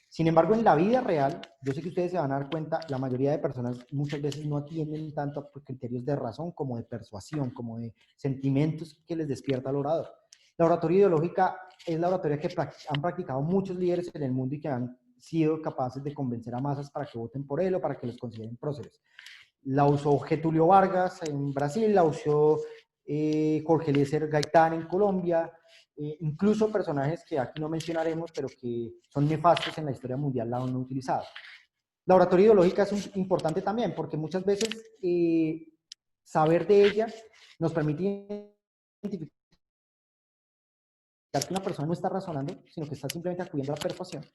Sin embargo, en la vida real, yo sé que ustedes se van a dar cuenta, la mayoría de personas muchas veces no atienden tanto a criterios de razón como de persuasión, como de sentimientos que les despierta el orador. La oratoria ideológica es la oratoria que han practicado muchos líderes en el mundo y que han sido capaces de convencer a masas para que voten por él o para que los consideren próceres. La usó Getúlio Vargas en Brasil, la usó Jorge Eliezer Gaitán en Colombia, incluso personajes que aquí no mencionaremos, pero que son nefastos en la historia mundial la han utilizado. La oratoria ideológica es importante también, porque muchas veces saber de ella nos permite identificar que una persona no está razonando, sino que está simplemente acudiendo a la persuasión.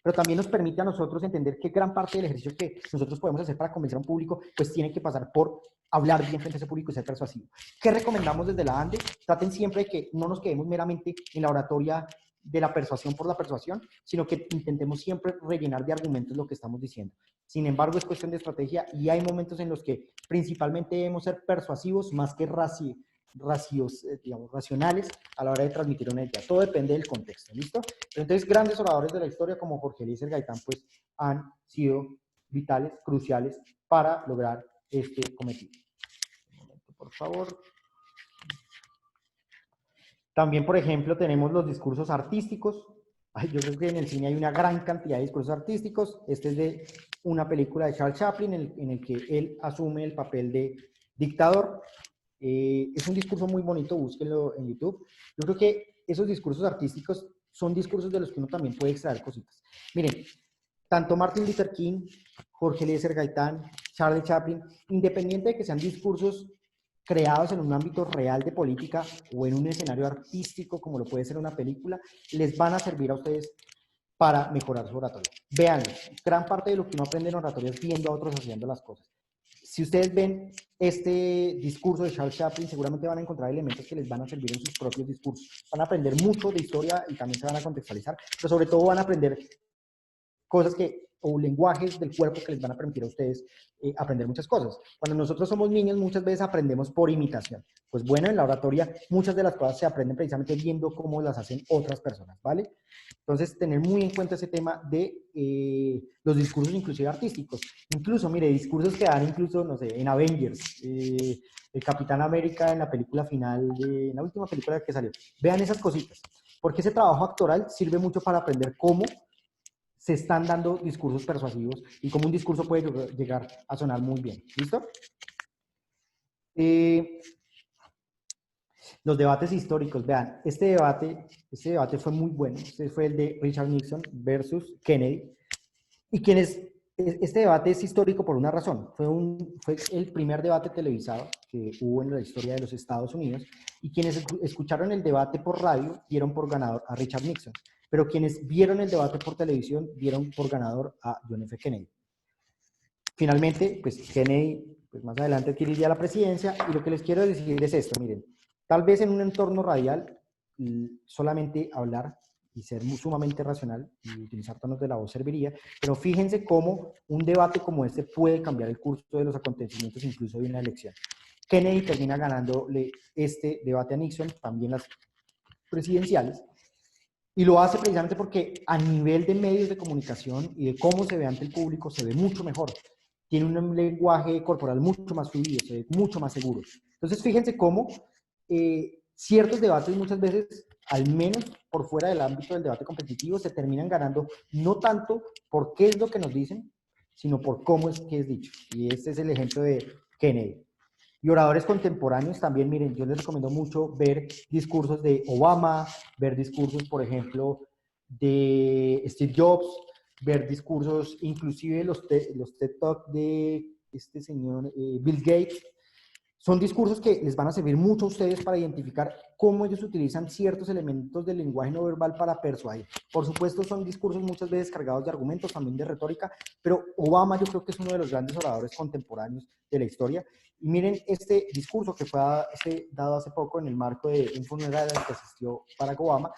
Pero también nos permite a nosotros entender que gran parte del ejercicio que nosotros podemos hacer para convencer a un público, pues tiene que pasar por hablar bien frente a ese público y ser persuasivo. ¿Qué recomendamos desde la ANDE? Traten siempre de que no nos quedemos meramente en la oratoria de la persuasión por la persuasión, sino que intentemos siempre rellenar de argumentos lo que estamos diciendo. Sin embargo, es cuestión de estrategia y hay momentos en los que principalmente debemos ser persuasivos más que digamos, racionales a la hora de transmitir una idea. Todo depende del contexto, ¿listo? Pero entonces, grandes oradores de la historia como Jorge Eliezer Gaitán, pues, han sido vitales, cruciales para lograr este cometido. Un momento, por favor. También, por ejemplo, tenemos los discursos artísticos. Yo creo que en el cine hay una gran cantidad de discursos artísticos. Este es de una película de Charles Chaplin en el que él asume el papel de dictador. Es un discurso muy bonito, búsquenlo en YouTube. Yo creo que esos discursos artísticos son discursos de los que uno también puede extraer cositas. Miren, tanto Martin Luther King, Jorge Eliezer Gaitán, Charles Chaplin, independiente de que sean discursos creados en un ámbito real de política o en un escenario artístico como lo puede ser una película, les van a servir a ustedes para mejorar su oratoria. Vean, gran parte de lo que uno aprende en oratoria es viendo a otros haciendo las cosas. Si ustedes ven este discurso de Charles Chaplin, seguramente van a encontrar elementos que les van a servir en sus propios discursos. Van a aprender mucho de historia y también se van a contextualizar, pero sobre todo van a aprender cosas o lenguajes del cuerpo que les van a permitir a ustedes aprender muchas cosas. Cuando nosotros somos niños, muchas veces aprendemos por imitación. Pues bueno, en la oratoria muchas de las cosas se aprenden precisamente viendo cómo las hacen otras personas, ¿vale? Entonces, tener muy en cuenta ese tema de los discursos inclusive artísticos. Incluso, mire, discursos que dan incluso, no sé, en Avengers, el Capitán América en la película final, en la última película que salió. Vean esas cositas, porque ese trabajo actoral sirve mucho para aprender cómo se están dando discursos persuasivos y cómo un discurso puede llegar a sonar muy bien. ¿Listo? Los debates históricos, vean, este debate fue muy bueno. Este fue el de Richard Nixon versus Kennedy. Y este debate es histórico por una razón. Fue el primer debate televisado que hubo en la historia de los Estados Unidos. Y quienes escucharon el debate por radio dieron por ganador a Richard Nixon. Pero quienes vieron el debate por televisión dieron por ganador a John F. Kennedy. Finalmente, pues Kennedy, pues más adelante adquiriría la presidencia, y lo que les quiero decir es esto, miren, tal vez en un entorno radial, solamente hablar y ser sumamente racional y utilizar tonos de la voz serviría, pero fíjense cómo un debate como este puede cambiar el curso de los acontecimientos, incluso de una elección. Kennedy termina ganándole este debate a Nixon, también las presidenciales, y lo hace precisamente porque a nivel de medios de comunicación y de cómo se ve ante el público, se ve mucho mejor. Tiene un lenguaje corporal mucho más fluido, se ve mucho más seguro. Entonces, fíjense cómo ciertos debates muchas veces, al menos por fuera del ámbito del debate competitivo, se terminan ganando no tanto por qué es lo que nos dicen, sino por cómo es que es dicho. Y este es el ejemplo de Kennedy. Y oradores contemporáneos también, miren, yo les recomiendo mucho ver discursos de Obama, ver discursos, por ejemplo, de Steve Jobs, ver discursos, inclusive los TED Talk de este señor Bill Gates. Son discursos que les van a servir mucho a ustedes para identificar cómo ellos utilizan ciertos elementos del lenguaje no verbal para persuadir. Por supuesto, son discursos muchas veces cargados de argumentos, también de retórica, pero Obama yo creo que es uno de los grandes oradores contemporáneos de la historia. Y miren este discurso que fue dado hace poco en el marco de un funeral al que asistió Barack Obama.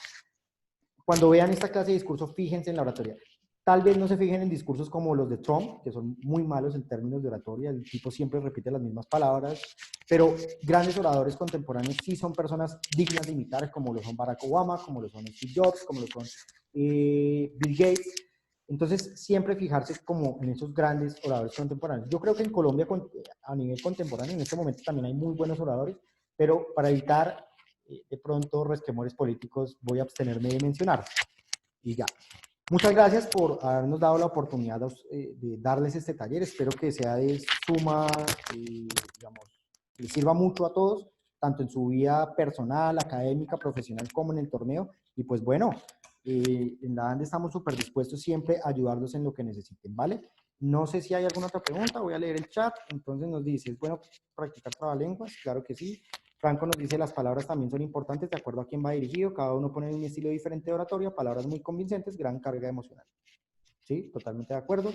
Cuando vean esta clase de discurso, fíjense en la oratoria. Tal vez no se fijen en discursos como los de Trump, que son muy malos en términos de oratoria, el tipo siempre repite las mismas palabras, pero grandes oradores contemporáneos sí son personas dignas de imitar, como lo son Barack Obama, como lo son Steve Jobs, como lo son Bill Gates. Entonces, siempre fijarse como en esos grandes oradores contemporáneos. Yo creo que en Colombia, a nivel contemporáneo, en este momento también hay muy buenos oradores, pero para evitar de pronto resquemores políticos, voy a abstenerme de mencionar. Y ya. Muchas gracias por habernos dado la oportunidad de darles este taller. Espero que sea de suma, digamos, les sirva mucho a todos, tanto en su vida personal, académica, profesional, como en el torneo. Y pues bueno, en la ANDE estamos súper dispuestos siempre a ayudarlos en lo que necesiten, ¿vale? No sé si hay alguna otra pregunta, voy a leer el chat. Entonces nos dice, ¿es bueno practicar trabalenguas? Claro que sí. Franco nos dice, las palabras también son importantes de acuerdo a quién va dirigido. Cada uno pone un estilo diferente de oratoria, palabras muy convincentes, gran carga emocional. Sí, totalmente de acuerdo.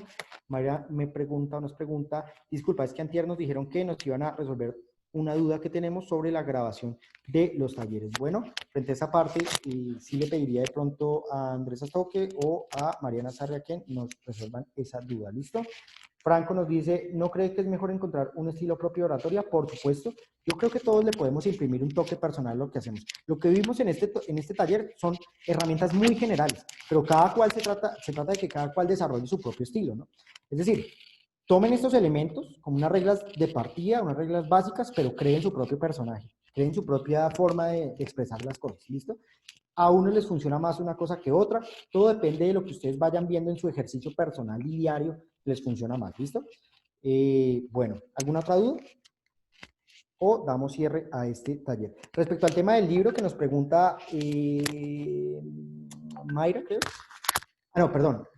Mayra me pregunta o nos pregunta, disculpa, es que antier nos dijeron que nos iban a resolver una duda que tenemos sobre la grabación de los talleres. Bueno, frente a esa parte, sí le pediría de pronto a Andrés Astoque o a Mariana Sarria que nos resuelvan esa duda. ¿Listo? Franco nos dice, ¿no cree que es mejor encontrar un estilo propio de oratoria? Por supuesto. Yo creo que todos le podemos imprimir un toque personal a lo que hacemos. Lo que vimos en este taller son herramientas muy generales, pero cada cual se trata de que cada cual desarrolle su propio estilo, ¿no? Es decir, tomen estos elementos como unas reglas de partida, unas reglas básicas, pero creen su propio personaje, creen su propia forma de expresar las cosas, ¿listo? A unos les funciona más una cosa que otra, todo depende de lo que ustedes vayan viendo en su ejercicio personal y diario, les funciona más, ¿listo? Bueno, ¿alguna otra duda? O damos cierre a este taller. Respecto al tema del libro que nos pregunta Mayra, creo. Ah, no, perdón.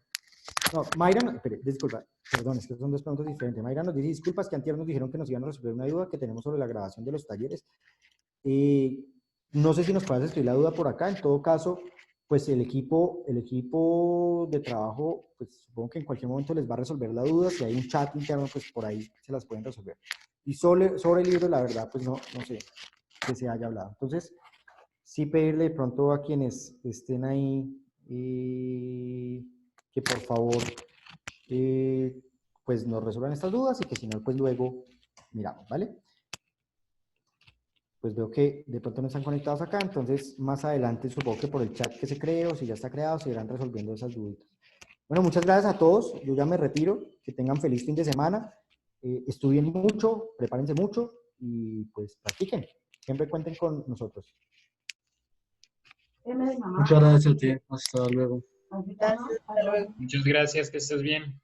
No, Mayra, no, espere, disculpa, perdón, es que son dos preguntas diferentes. Mayra nos dice, disculpas, que antier nos dijeron que nos iban a resolver una duda que tenemos sobre la grabación de los talleres. No sé si nos puedes escribir la duda por acá. En todo caso, pues el equipo de trabajo, pues supongo que en cualquier momento les va a resolver la duda. Si hay un chat interno, pues por ahí se las pueden resolver. Y sobre el libro, la verdad, pues no sé que se haya hablado. Entonces, sí pedirle de pronto a quienes estén ahí que por favor pues nos resuelvan estas dudas y que si no, pues luego miramos, ¿vale? Pues veo que de pronto no están conectados acá, entonces más adelante supongo que por el chat que se cree o si ya está creado se irán resolviendo esas dudas. Bueno, muchas gracias a todos, yo ya me retiro, que tengan feliz fin de semana, estudien mucho, prepárense mucho y pues practiquen, siempre cuenten con nosotros. Muchas gracias a ti. Hasta luego. Gracias, hasta luego. Muchas gracias, que estés bien.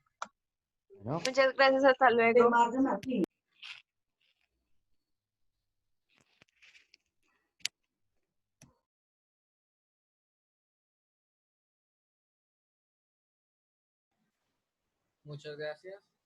Bueno. Muchas gracias, hasta luego. Muchas gracias.